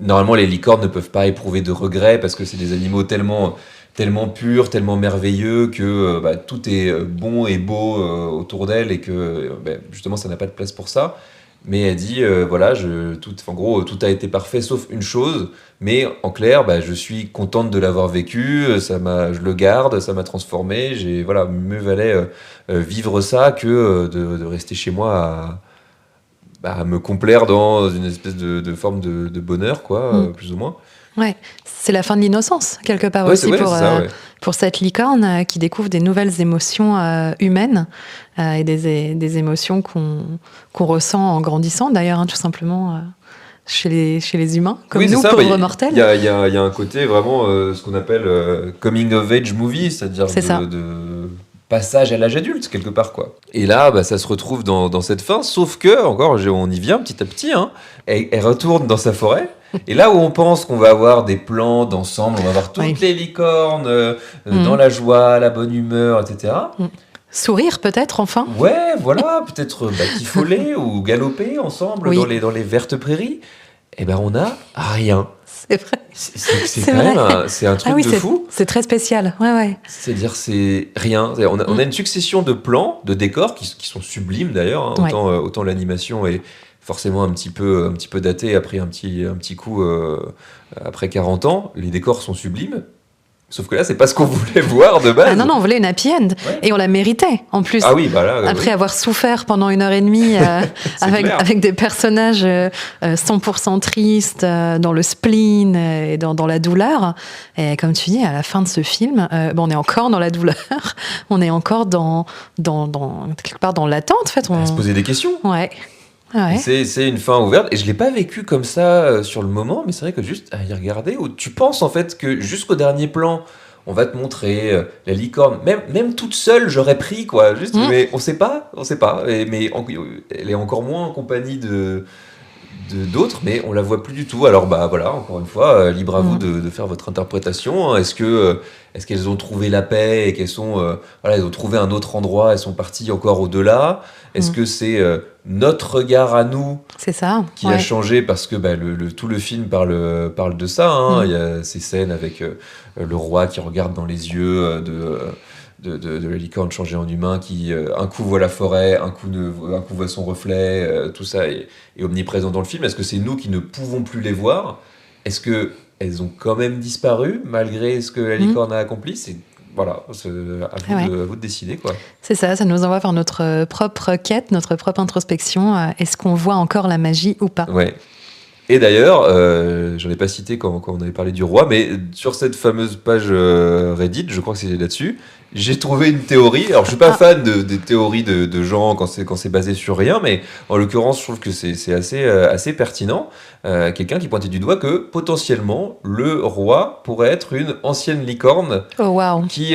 normalement, les licornes ne peuvent pas éprouver de regrets parce que c'est des animaux tellement purs, tellement merveilleux que tout est bon et beau autour d'elle et que justement, ça n'a pas de place pour ça. Mais elle dit, en gros, tout a été parfait sauf une chose, mais en clair, je suis contente de l'avoir vécu, je le garde, ça m'a transformé, mieux valait vivre ça que de rester chez moi à me complaire dans une espèce de forme de bonheur, quoi, plus ou moins. Ouais, c'est la fin de l'innocence, quelque part pour cette licorne qui découvre des nouvelles émotions humaines et des émotions qu'on ressent en grandissant, d'ailleurs, tout simplement chez les humains, comme nous, pauvres mortels. Il y a un côté vraiment ce qu'on appelle coming of age movie, c'est-à-dire de passage à l'âge adulte, quelque part, quoi. Et là, ça se retrouve dans cette fin, sauf que, encore, on y vient petit à petit, hein, elle retourne dans sa forêt. Et là où on pense qu'on va avoir des plans d'ensemble, on va avoir toutes les licornes dans la joie, la bonne humeur, etc. Sourire peut-être, enfin. Ouais, voilà, peut-être batifoler ou galoper ensemble dans les vertes prairies. Eh ben, on n'a rien. C'est vrai. C'est quand même c'est un truc de fou. C'est très spécial, ouais. C'est-à-dire, c'est rien. On a une succession de plans, de décors qui sont sublimes d'ailleurs. Hein, autant l'animation est forcément un petit peu daté après un petit coup après 40 ans. Les décors sont sublimes. Sauf que là, c'est pas ce qu'on voulait voir de base. Ah non, on voulait une happy end. Ouais. Et on la méritait, en plus. Ah oui, là, après avoir souffert pendant 1h30 avec des personnages 100% tristes, dans le spleen et dans la douleur. Et comme tu dis, à la fin de ce film, on est encore dans la douleur. On est encore quelque part dans l'attente, en fait. À se poser des questions. Ouais. C'est une fin ouverte et je l'ai pas vécu comme ça sur le moment, mais c'est vrai que juste à y regarder, où tu penses en fait que jusqu'au dernier plan on va te montrer la licorne, même toute seule j'aurais pris, quoi, juste, mais on sait pas, mais elle est encore moins en compagnie d'autres, mais on la voit plus du tout. Alors voilà, encore une fois, libre à vous de faire votre interprétation. Est-ce qu'elles ont trouvé la paix et qu'elles elles ont trouvé un autre endroit, elles sont parties encore au-delà? Est-ce que c'est notre regard à nous qui a changé parce que tout le film parle de ça, hein. Il y a ces scènes avec le roi qui regarde dans les yeux de la licorne changée en humain, qui un coup voit la forêt, un coup voit son reflet, tout ça est omniprésent dans le film. Est-ce que c'est nous qui ne pouvons plus les voir? Est-ce que elles ont quand même disparu malgré ce que la licorne a accompli. Voilà, à vous de décider, quoi. C'est ça nous envoie vers notre propre quête, notre propre introspection. Est-ce qu'on voit encore la magie ou pas ? Ouais. Et d'ailleurs, j'en ai pas cité quand on avait parlé du roi, mais sur cette fameuse page Reddit, je crois que c'est là-dessus, j'ai trouvé une théorie. Alors, je suis pas fan des théories de gens quand c'est basé sur rien, mais en l'occurrence, je trouve que c'est assez pertinent. Quelqu'un qui pointait du doigt que potentiellement le roi pourrait être une ancienne licorne qui,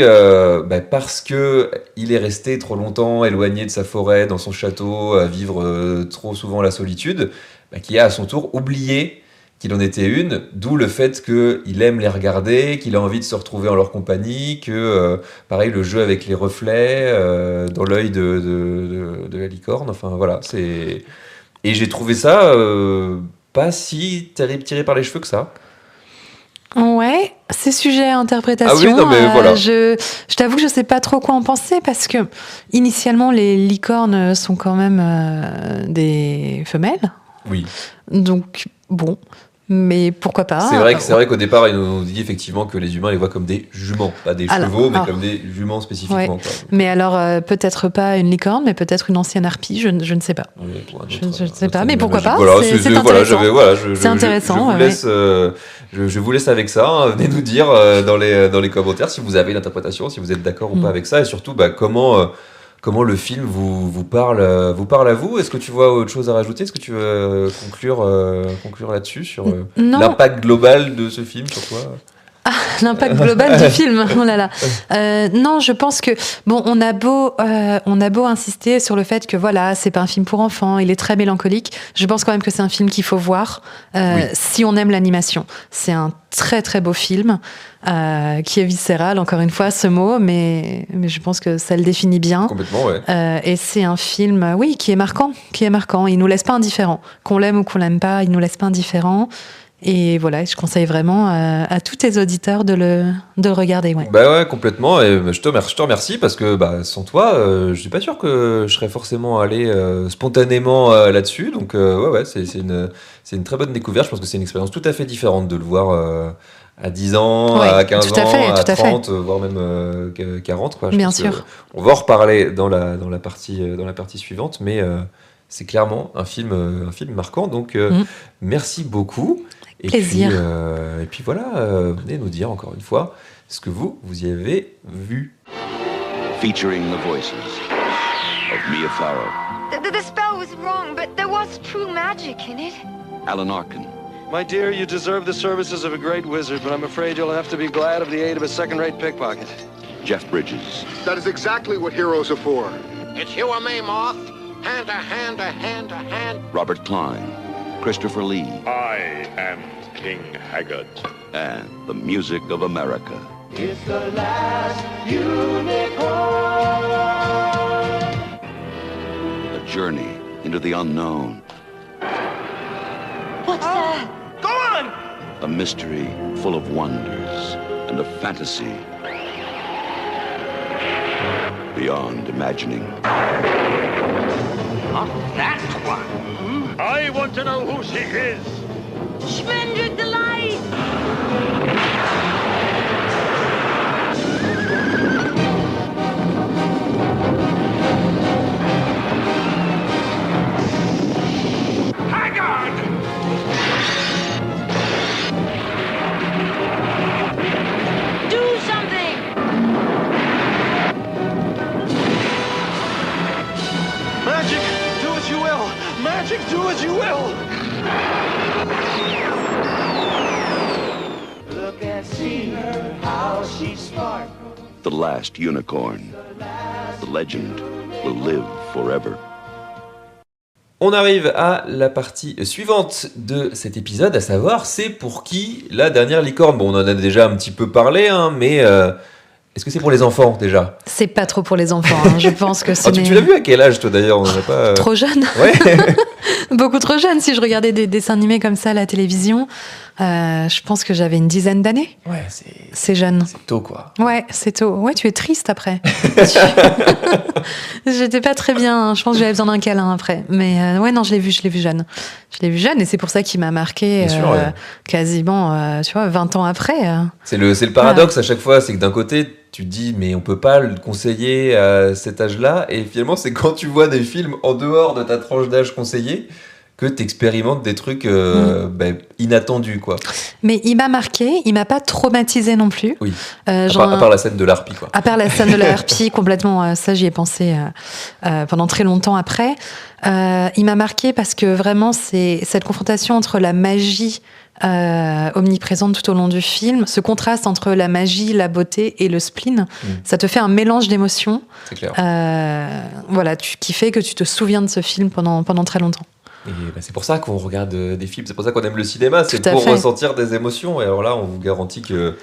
parce que il est resté trop longtemps éloigné de sa forêt, dans son château, à vivre trop souvent la solitude, qui a à son tour oublié qu'il en était une, d'où le fait qu'il aime les regarder, qu'il a envie de se retrouver en leur compagnie, que, pareil, le jeu avec les reflets dans l'œil de la licorne, enfin voilà, c'est... Et j'ai trouvé ça pas si tiré par les cheveux que ça. Ouais, c'est sujet à interprétation. Ah oui, non, mais voilà. Je t'avoue que je sais pas trop quoi en penser parce que, initialement, les licornes sont quand même des femelles. Oui. Donc, bon, mais pourquoi pas. C'est vrai qu'au départ, ils nous dit effectivement que les humains les voient comme des juments, pas des chevaux, mais comme des juments spécifiquement. Ouais. Quoi. Mais alors, peut-être pas une licorne, mais peut-être une ancienne harpie, je ne sais pas. Oui, je ne sais pas, mais pourquoi pas. Voilà, c'est intéressant. C'est intéressant. Je vous laisse avec ça. Hein. Venez nous dire dans les commentaires si vous avez l'interprétation, si vous êtes d'accord ou pas avec ça, et surtout comment le film vous parle à vous. Est-ce que tu vois autre chose à rajouter ? Est-ce que tu veux conclure là-dessus sur l'impact global de ce film sur toi ? L'impact global du film. Oh là là. Non, je pense que on a beau insister sur le fait que voilà, c'est pas un film pour enfants, il est très mélancolique. Je pense quand même que c'est un film qu'il faut voir si on aime l'animation. C'est un très très beau film qui est viscéral, encore une fois ce mot, mais je pense que ça le définit bien. Complètement, ouais. Et c'est un film, qui est marquant. Il nous laisse pas indifférents. Qu'on l'aime ou qu'on l'aime pas, il nous laisse pas indifférents. Et voilà, je conseille vraiment à tous tes auditeurs de le regarder. Ouais. Ouais, complètement. Et je te remercie parce que sans toi, je suis pas sûr que je serais forcément allé spontanément là-dessus. Donc c'est une très bonne découverte. Je pense que c'est une expérience tout à fait différente de le voir à 10 ans, à 15 ans, à 30, voire même 40. Quoi. Bien sûr. On va en reparler dans la partie suivante, mais c'est clairement un film marquant. Donc merci beaucoup. Plaisir. Et puis voilà, venez nous dire encore une fois ce que vous y avez vu. Featuring the voices of Mia Farrow, The spell was wrong, but there was true magic in it. Alan Arkin, My dear, you deserve the services of a great wizard, but I'm afraid you'll have to be glad of the aid of a second-rate pickpocket. Jeff Bridges, That is exactly what heroes are for. It's you and me, Moth. Hand to hand to hand to hand. Robert Klein, Christopher Lee, I am King Haggard. and the music of America. It's the last unicorn. A journey into the unknown. What's that? Go on! A mystery full of wonders and a fantasy beyond imagining. Not that one. I want to know who she is. Schmendrick the Light! Haggard! Do something! Magic, do as you will! Magic, do as you will! Look and see her, how she sparkles. The last unicorn. The legend will live forever. On arrive à la partie suivante de cet épisode, à savoir c'est pour qui la dernière licorne. Bon, on en a déjà un petit peu parlé, hein, mais est-ce que c'est pour les enfants déjà ? C'est pas trop pour les enfants, hein. Je pense que c'est. Tu l'as vu à quel âge toi d'ailleurs ? On en a pas. Trop jeune. Ouais. Beaucoup trop jeune. Si je regardais des dessins animés comme ça à la télévision, Je pense que j'avais une dizaine d'années. Ouais, c'est jeune. C'est tôt, quoi. Ouais, c'est tôt. Ouais, tu es triste après. J'étais pas très bien. Je pense que j'avais besoin d'un câlin après. Mais ouais, non, je l'ai vu jeune. Je l'ai vu jeune et c'est pour ça qu'il m'a marqué quasiment, tu vois, 20 ans après. C'est le paradoxe à chaque fois, c'est que d'un côté, tu te dis, mais on peut pas le conseiller à cet âge-là. Et finalement, c'est quand tu vois des films en dehors de ta tranche d'âge conseillée que tu expérimentes des trucs inattendus, quoi. Mais il m'a marqué, il m'a pas traumatisé non plus. Oui. À part la scène de l'harpie, quoi. À part la scène de la harpie, complètement. Ça, j'y ai pensé pendant très longtemps après. Il m'a marqué parce que vraiment, c'est cette confrontation entre la magie omniprésente tout au long du film, ce contraste entre la magie, la beauté et le spleen, ça te fait un mélange d'émotions. C'est clair. Voilà, qui fait que tu te souviens de ce film pendant très longtemps. Et c'est pour ça qu'on regarde des films, c'est pour ça qu'on aime le cinéma, c'est pour ressentir des émotions. Et alors là, on vous garantit que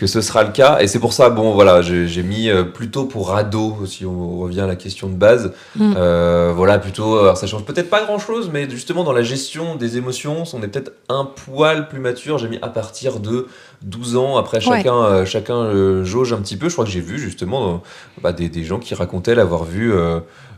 ce sera le cas. Et c'est pour ça, bon, voilà, j'ai mis plutôt pour ado, si on revient à la question de base. Voilà, plutôt, alors ça change peut-être pas grand-chose, mais justement, dans la gestion des émotions, on est peut-être un poil plus mature. J'ai mis à partir de 12 ans. Après, chacun jauge un petit peu. Je crois que j'ai vu, justement, des gens qui racontaient l'avoir vu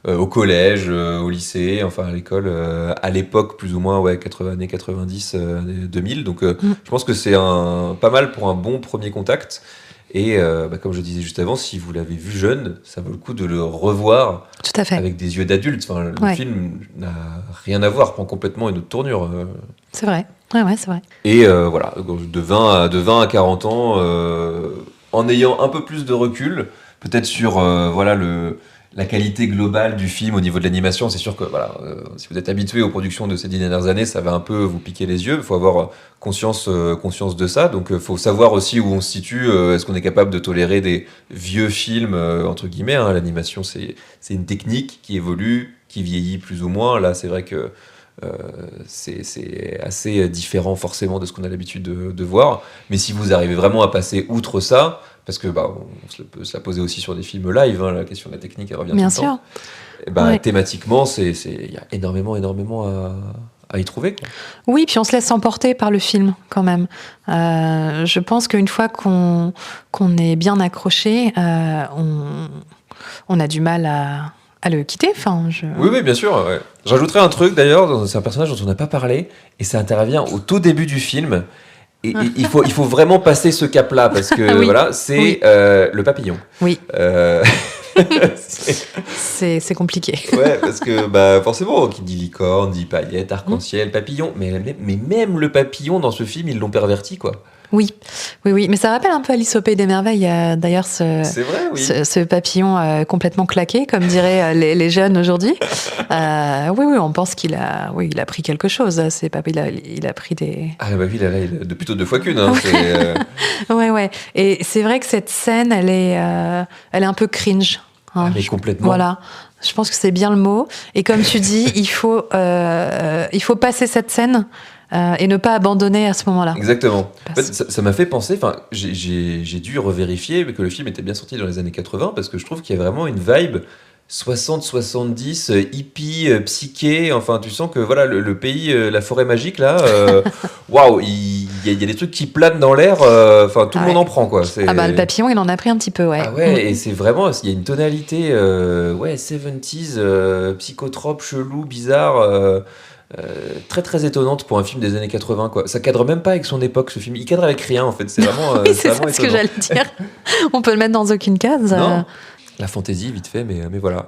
au collège, au lycée, enfin à l'école, à l'époque plus ou moins, années 90, 2000. Donc je pense que c'est pas mal pour un bon premier contact. Et comme je disais juste avant, si vous l'avez vu jeune, ça vaut le coup de le revoir. Tout à fait. Avec des yeux d'adulte. Enfin, le film n'a rien à voir, prend complètement une autre tournure. C'est vrai. Ouais, c'est vrai. Et voilà, de 20 à 40 ans, en ayant un peu plus de recul, peut-être sur la qualité globale du film au niveau de l'animation. C'est sûr que si vous êtes habitué aux productions de ces 10 dernières années, ça va un peu vous piquer les yeux. Il faut avoir conscience de ça. Donc il faut savoir aussi où on se situe. Est-ce qu'on est capable de tolérer des vieux films, entre guillemets, hein. L'animation, c'est une technique qui évolue, qui vieillit plus ou moins. Là, c'est vrai que c'est assez différent forcément de ce qu'on a l'habitude de voir. Mais si vous arrivez vraiment à passer outre ça, parce que on peut se la poser aussi sur des films live, hein, la question de la technique elle revient Bien tout le temps. Thématiquement, il y a énormément à y trouver, quoi. Oui, puis on se laisse emporter par le film quand même. Je pense qu'une fois qu'on est bien accroché, on a du mal à le quitter. Oui, bien sûr. Ouais. J'ajouterais un truc d'ailleurs, c'est un personnage dont on n'a pas parlé, et ça intervient au tout début du film. Et il faut vraiment passer ce cap-là, parce que c'est le papillon. Oui. C'est compliqué. Ouais, parce que forcément, qui dit licorne, dit paillettes, arc-en-ciel, papillon. Mais même le papillon dans ce film, ils l'ont perverti, quoi. Oui, mais ça rappelle un peu Alice au Pays des Merveilles, d'ailleurs, ce papillon complètement claqué, comme diraient les jeunes aujourd'hui. Oui, on pense qu'il a pris quelque chose. C'est pas, il a pris des... Ah oui, là, plutôt 2 fois qu'une. Hein, Ouais. Et c'est vrai que cette scène, elle est un peu cringe. Hein. Mais complètement. Voilà. Je pense que c'est bien le mot. Et comme tu dis, il faut passer cette scène. Et ne pas abandonner à ce moment-là. Exactement. En fait, ça m'a fait penser, j'ai dû revérifier que le film était bien sorti dans les années 80, parce que je trouve qu'il y a vraiment une vibe 60-70, hippie, psyché, enfin tu sens que le pays, la forêt magique là, waouh, il y a des trucs qui planent dans l'air, tout le monde en prend, quoi. Le papillon il en a pris un petit peu, ouais. Ah ouais, et c'est vraiment, il y a une tonalité 70s, psychotrope, chelou, bizarre, très très étonnante pour un film des années 80, quoi. Ça cadre même pas avec son époque, ce film. Il cadre avec rien, en fait. C'est vraiment. Oui, c'est ça ce que j'allais dire. On peut le mettre dans aucune case. Non. La fantaisie, vite fait, mais voilà.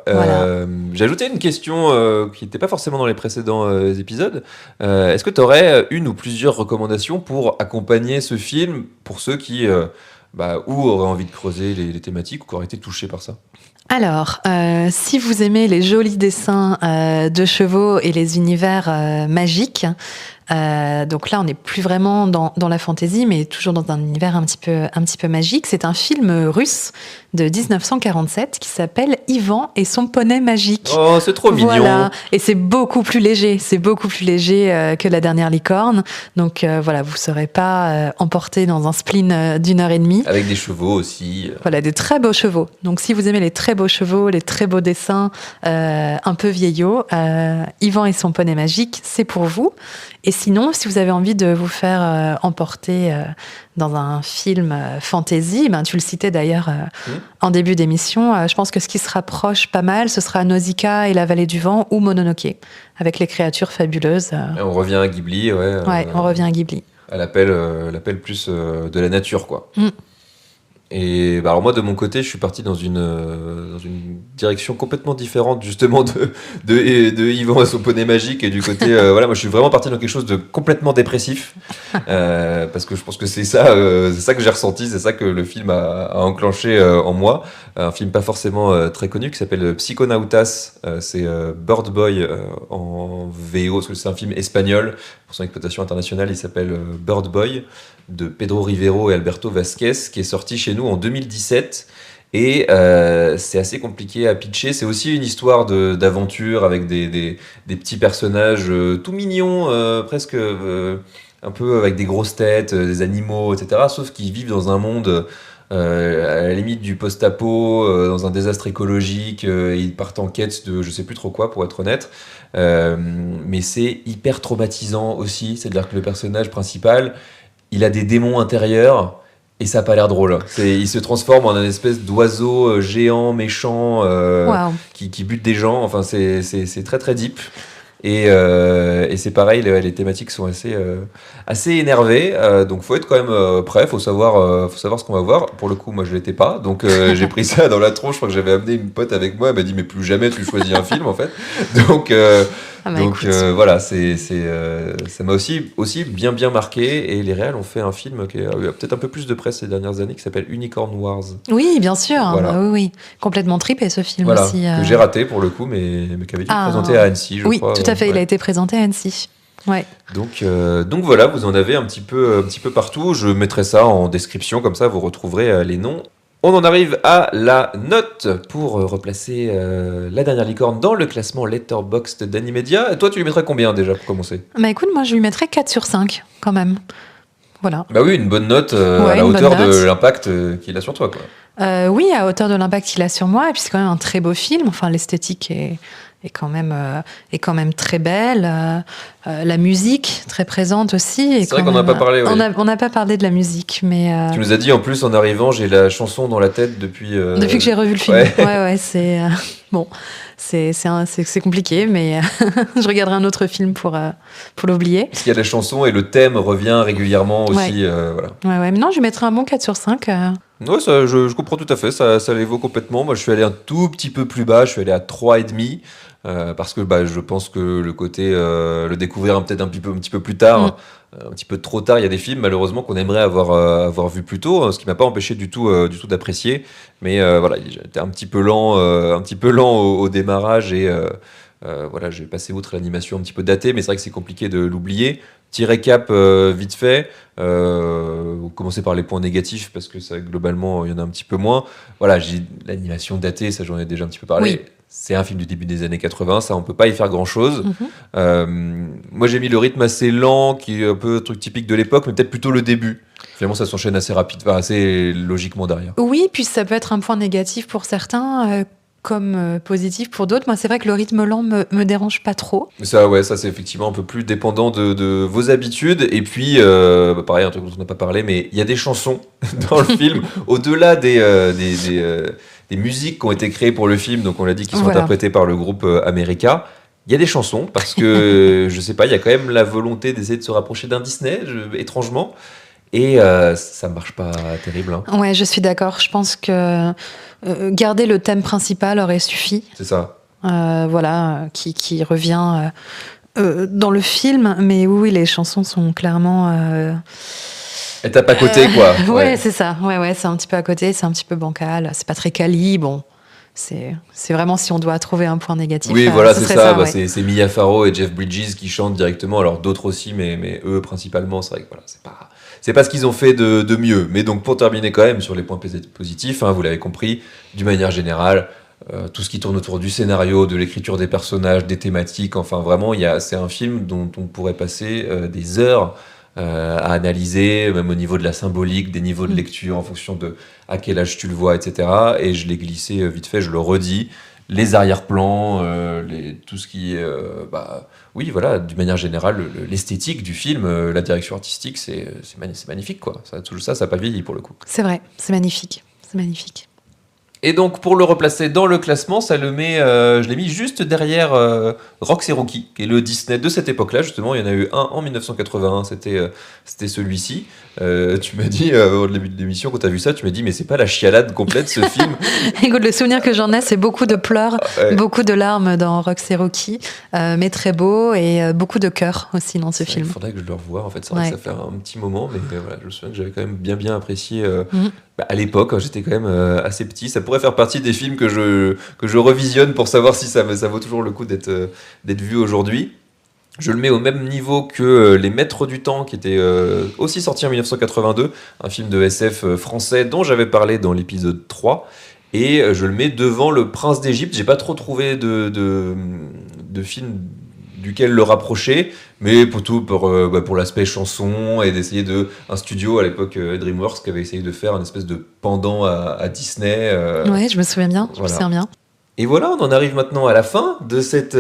J'ai ajouté une question qui n'était pas forcément dans les précédents épisodes. Est-ce que tu aurais une ou plusieurs recommandations pour accompagner ce film pour ceux qui ou auraient envie de creuser les thématiques ou qui auraient été touchés par ça? Alors, si vous aimez les jolis dessins de chevaux et les univers magiques, donc là on n'est plus vraiment dans la fantaisie, mais toujours dans un univers un petit peu magique. C'est un film russe de 1947 qui s'appelle Ivan et son poney magique. Oh, c'est trop mignon. Voilà, et c'est beaucoup plus léger. C'est beaucoup plus léger que La Dernière Licorne. Donc vous ne serez pas emporté dans un spleen d'1h30. Avec des chevaux aussi. Voilà, des très beaux chevaux. Donc si vous aimez les très beaux chevaux, les très beaux dessins un peu vieillots, Ivan et son poney magique, c'est pour vous. Et sinon, si vous avez envie de vous faire emporter dans un film fantasy, tu le citais d'ailleurs en début d'émission, je pense que ce qui se rapproche pas mal, ce sera Nausicaa et la vallée du vent ou Mononoke, avec les créatures fabuleuses. Et on revient à Ghibli, on revient à Ghibli. À l'appel plus de la nature, quoi. Et alors moi, de mon côté, je suis parti dans une direction complètement différente, justement, de Yvan et son poney magique. Et du côté, moi, je suis vraiment parti dans quelque chose de complètement dépressif. Parce que je pense que c'est ça que j'ai ressenti, c'est ça que le film a enclenché en moi. Un film pas forcément très connu qui s'appelle Psychonautas. C'est Bird Boy en VO, parce que c'est un film espagnol. Pour son exploitation internationale, il s'appelle Bird Boy, de Pedro Rivero et Alberto Vasquez, qui est sorti chez nous en 2017. Et c'est assez compliqué à pitcher. C'est aussi une histoire d'aventure avec des petits personnages tout mignons, presque un peu avec des grosses têtes, des animaux, etc. Sauf qu'ils vivent dans un monde à la limite du post-apo, dans un désastre écologique, et ils partent en quête de je sais plus trop quoi, pour être honnête. Mais c'est hyper traumatisant aussi. C'est-à-dire que le personnage principal, il a des démons intérieurs. Et ça n'a pas l'air drôle. Il se transforme en un espèce d'oiseau géant, méchant, qui bute des gens. Enfin, c'est très très deep. Et c'est pareil, les thématiques sont assez énervées. Donc faut être quand même prêt, faut savoir ce qu'on va voir. Pour le coup, moi je l'étais pas. Donc j'ai pris ça dans la tronche. Je crois que j'avais amené une pote avec moi. Elle m'a dit mais plus jamais tu choisis un film en fait. Donc voilà, ça m'a aussi bien marqué. Et les réals ont fait un film qui a eu peut-être un peu plus de presse ces dernières années, qui s'appelle Unicorn Wars. Oui, bien sûr. Voilà. Oui. Complètement trippé ce film voilà, aussi. Que j'ai raté pour le coup, mais qui avait été présenté à Annecy, je crois. Oui, tout à fait. Il a été présenté à Annecy. Ouais. Donc voilà, vous en avez un petit peu partout. Je mettrai ça en description, comme ça vous retrouverez les noms. On en arrive à la note pour replacer la dernière licorne dans le classement Letterboxd d'Animedia. Et toi, tu lui mettrais combien déjà pour commencer ? Écoute, moi je lui mettrais 4 sur 5 quand même. Voilà. Bah oui, une bonne note à la hauteur de l'impact qu'il a sur toi, quoi. Oui, à hauteur de l'impact qu'il a sur moi. Et puis c'est quand même un très beau film. Enfin, l'esthétique est quand même très belle. La musique, très présente aussi. C'est vrai qu'on n'a pas parlé. On n'a pas parlé de la musique, mais... Tu nous as dit, en plus, en arrivant, j'ai la chanson dans la tête depuis... Depuis que j'ai revu le film. Ouais, c'est... Bon, c'est compliqué, mais je regarderai un autre film pour l'oublier. Parce qu'il y a la chanson et le thème revient régulièrement aussi. Voilà. Ouais, mais non, je mettrai un bon 4 sur 5. Ouais, ça, je comprends tout à fait, ça les vaut complètement. Moi, je suis allé un tout petit peu plus bas, je suis allé à 3,5. Parce que je pense que le côté le découvrir peut-être un petit peu plus tard, un petit peu trop tard, il y a des films malheureusement qu'on aimerait avoir vu plus tôt, ce qui m'a pas empêché du tout d'apprécier, mais voilà, j'étais un petit peu lent au démarrage et voilà, j'ai passé outre l'animation un petit peu datée, mais c'est vrai que c'est compliqué de l'oublier. Petit récap vite fait, commencer par les points négatifs parce que ça, globalement il y en a un petit peu moins. Voilà, j'ai l'animation datée, ça j'en ai déjà un petit peu parlé. Oui. C'est un film du début des années 80, ça on peut pas y faire grand chose. Moi j'ai mis le rythme assez lent, qui est un peu truc typique de l'époque, mais peut-être plutôt le début. Finalement ça s'enchaîne assez assez logiquement derrière. Oui, puis ça peut être un point négatif pour certains, comme positif pour d'autres. Moi c'est vrai que le rythme lent me dérange pas trop. Ça c'est effectivement un peu plus dépendant de vos habitudes. Et puis pareil, un truc dont on n'a pas parlé, mais il y a des chansons dans le film, au-delà des musiques qui ont été créées pour le film, donc on l'a dit, qui sont interprétées par le groupe America. Il y a des chansons, parce que, je sais pas, il y a quand même la volonté d'essayer de se rapprocher d'un Disney, étrangement, et ça marche pas terrible. Hein. Ouais, je suis d'accord. Je pense que garder le thème principal aurait suffi. C'est ça. Voilà, qui revient dans le film, mais oui, les chansons sont clairement... Elle tape à côté, quoi. Ouais, c'est ça. Ouais, c'est un petit peu à côté, c'est un petit peu bancal. C'est pas très quali, bon. C'est vraiment si on doit trouver un point négatif. Oui, voilà, c'est ça. C'est Mia Farrow et Jeff Bridges qui chantent directement. Alors d'autres aussi, mais eux principalement, c'est vrai que voilà, c'est pas ce qu'ils ont fait de mieux. Mais donc pour terminer quand même sur les points positifs, vous l'avez compris, d'une manière générale, tout ce qui tourne autour du scénario, de l'écriture des personnages, des thématiques, enfin vraiment, c'est un film dont on pourrait passer des heures à analyser, même au niveau de la symbolique, des niveaux de lecture, en fonction de à quel âge tu le vois, etc. Et je l'ai glissé vite fait, je le redis. les arrière-plans, tout ce qui est, oui, voilà, d'une manière générale, l'esthétique du film, la direction artistique, c'est magnifique, quoi. Tout ça n'a pas vieilli pour le coup. C'est vrai, c'est magnifique. C'est magnifique. Et donc, pour le replacer dans le classement, ça le met, je l'ai mis juste derrière Rox et Rookie, qui est le Disney de cette époque-là. Justement, il y en a eu un en 1981, c'était celui-ci. Tu m'as dit, au début de l'émission, quand tu as vu ça, tu m'as dit, mais c'est pas la chialade complète, ce film? Écoute, le souvenir que j'en ai, c'est beaucoup de pleurs, beaucoup de larmes dans Rox et Rookie, mais très beau, et beaucoup de cœur aussi dans ce film. Il faudrait que je le revoie, en fait. C'est vrai que ça fait un petit moment, mais voilà, je me souviens que j'avais quand même bien apprécié... à l'époque, j'étais quand même assez petit. Ça pourrait faire partie des films que je revisionne pour savoir si ça vaut toujours le coup d'être vu aujourd'hui. Je le mets au même niveau que Les Maîtres du Temps, qui était aussi sorti en 1982, un film de SF français dont j'avais parlé dans l'épisode 3. Et je le mets devant Le Prince d'Égypte. J'ai pas trop trouvé de film duquel le rapprocher, mais pour l'aspect chanson et d'essayer un studio à l'époque DreamWorks qui avait essayé de faire une espèce de pendant à Disney. Ouais, je me souviens bien, je me souviens bien. Et voilà, on en arrive maintenant à la fin de cet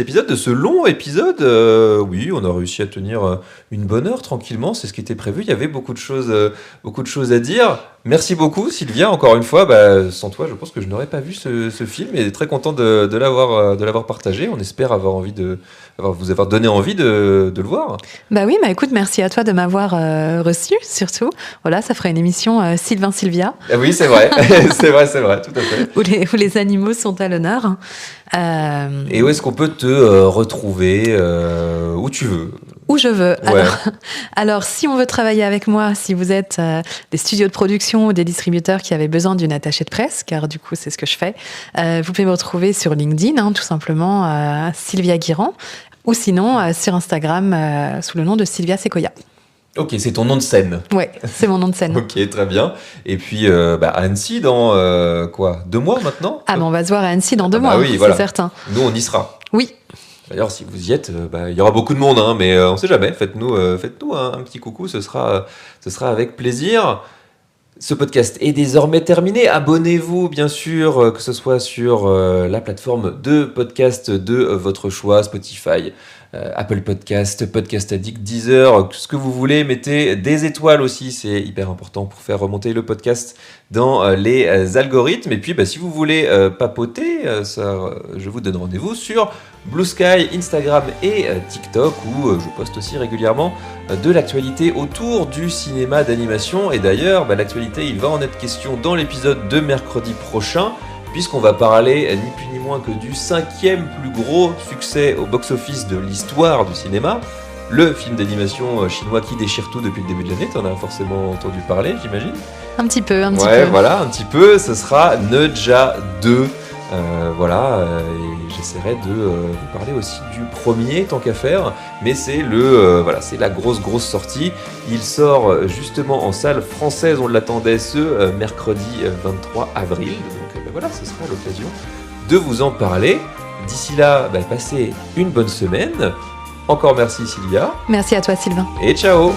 épisode, de ce long épisode. Oui, on a réussi à tenir une bonne heure tranquillement, c'est ce qui était prévu. Il y avait beaucoup de choses à dire. Merci beaucoup, Sylvia. Encore une fois, sans toi, je pense que je n'aurais pas vu ce film et très content de l'avoir partagé. On espère vous avoir donné envie de le voir. Bah oui, écoute, merci à toi de m'avoir reçu, surtout. Voilà, ça ferait une émission Sylvain-Sylvia. Ah oui, c'est vrai, c'est vrai, tout à fait. Où les animaux sont à l'honneur. Et où est-ce qu'on peut te retrouver où tu veux? Où je veux. Ouais. Alors, si on veut travailler avec moi, si vous êtes des studios de production ou des distributeurs qui avaient besoin d'une attachée de presse, car du coup, c'est ce que je fais, vous pouvez me retrouver sur LinkedIn, tout simplement, Sylvia Guirand, ou sinon sur Instagram sous le nom de Sylvia Sequoia. Ok, c'est ton nom de scène. Ouais, c'est mon nom de scène. Ok, très bien. Et puis, à Annecy, dans 2 mois maintenant? On va se voir à Annecy dans 2 mois, oui, c'est voilà. certain. Nous, on y sera. Oui. D'ailleurs, si vous y êtes, il y aura beaucoup de monde, mais on ne sait jamais. Faites-nous un petit coucou, ce sera avec plaisir. Ce podcast est désormais terminé. Abonnez-vous, bien sûr, que ce soit sur la plateforme de podcast de votre choix, Spotify, Apple Podcast, Podcast Addict, Deezer, ce que vous voulez. Mettez des étoiles aussi, c'est hyper important pour faire remonter le podcast dans les algorithmes. Et puis, si vous voulez papoter, je vous donne rendez-vous sur Blue Sky, Instagram et TikTok, où je poste aussi régulièrement de l'actualité autour du cinéma d'animation. Et d'ailleurs, l'actualité, il va en être question dans l'épisode de mercredi prochain, puisqu'on va parler ni plus ni moins que du 5e plus gros succès au box-office de l'histoire du cinéma, le film d'animation chinois qui déchire tout depuis le début de l'année. T'en as forcément entendu parler, j'imagine? Un petit peu. Ouais, voilà, un petit peu. Ce sera Ne Ja 2. Et j'essaierai de vous parler aussi du premier, tant qu'à faire, mais c'est c'est la grosse sortie. Il sort justement en salle française, on l'attendait ce mercredi 23 avril, donc voilà, ce sera l'occasion de vous en parler. D'ici là, passez une bonne semaine. Encore merci Sylvia. Merci à toi Sylvain. Et ciao.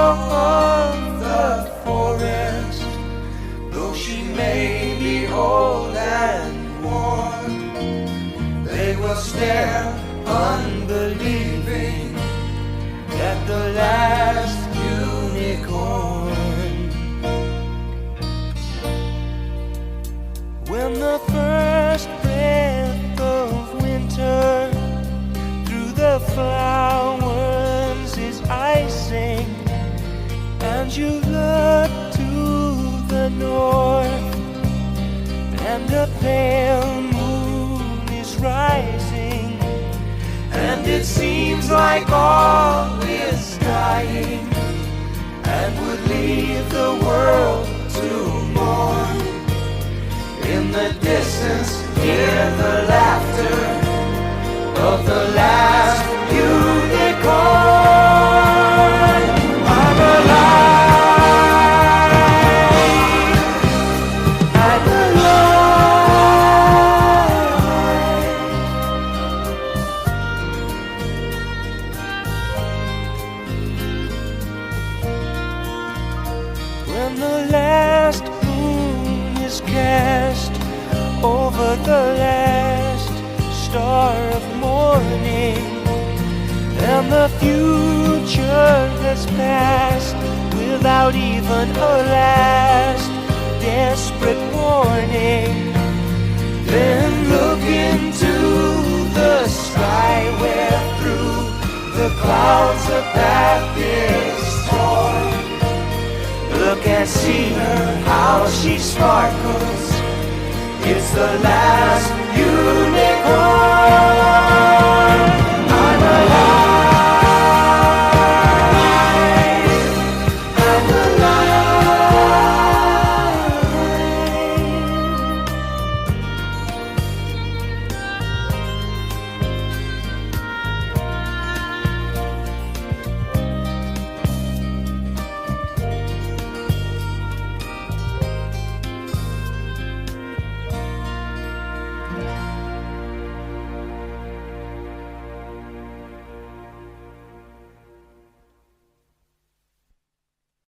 of the forest, though she may be old and worn, they will stare unbelieving at the last unicorn. When the first breath of winter through the flowers is icing, and you look to the north, and the pale moon is rising, and it seems like all is dying, and would leave the world to mourn. In the distance, hear the laughter of the last unicorn. I'm alive. I'm alive. When the last moon is cast over the last star of morning, and the future has passed without even a last desperate warning, then look into the sky where through the clouds a path is torn. Look and see her, how she sparkles. It's the last unicorn.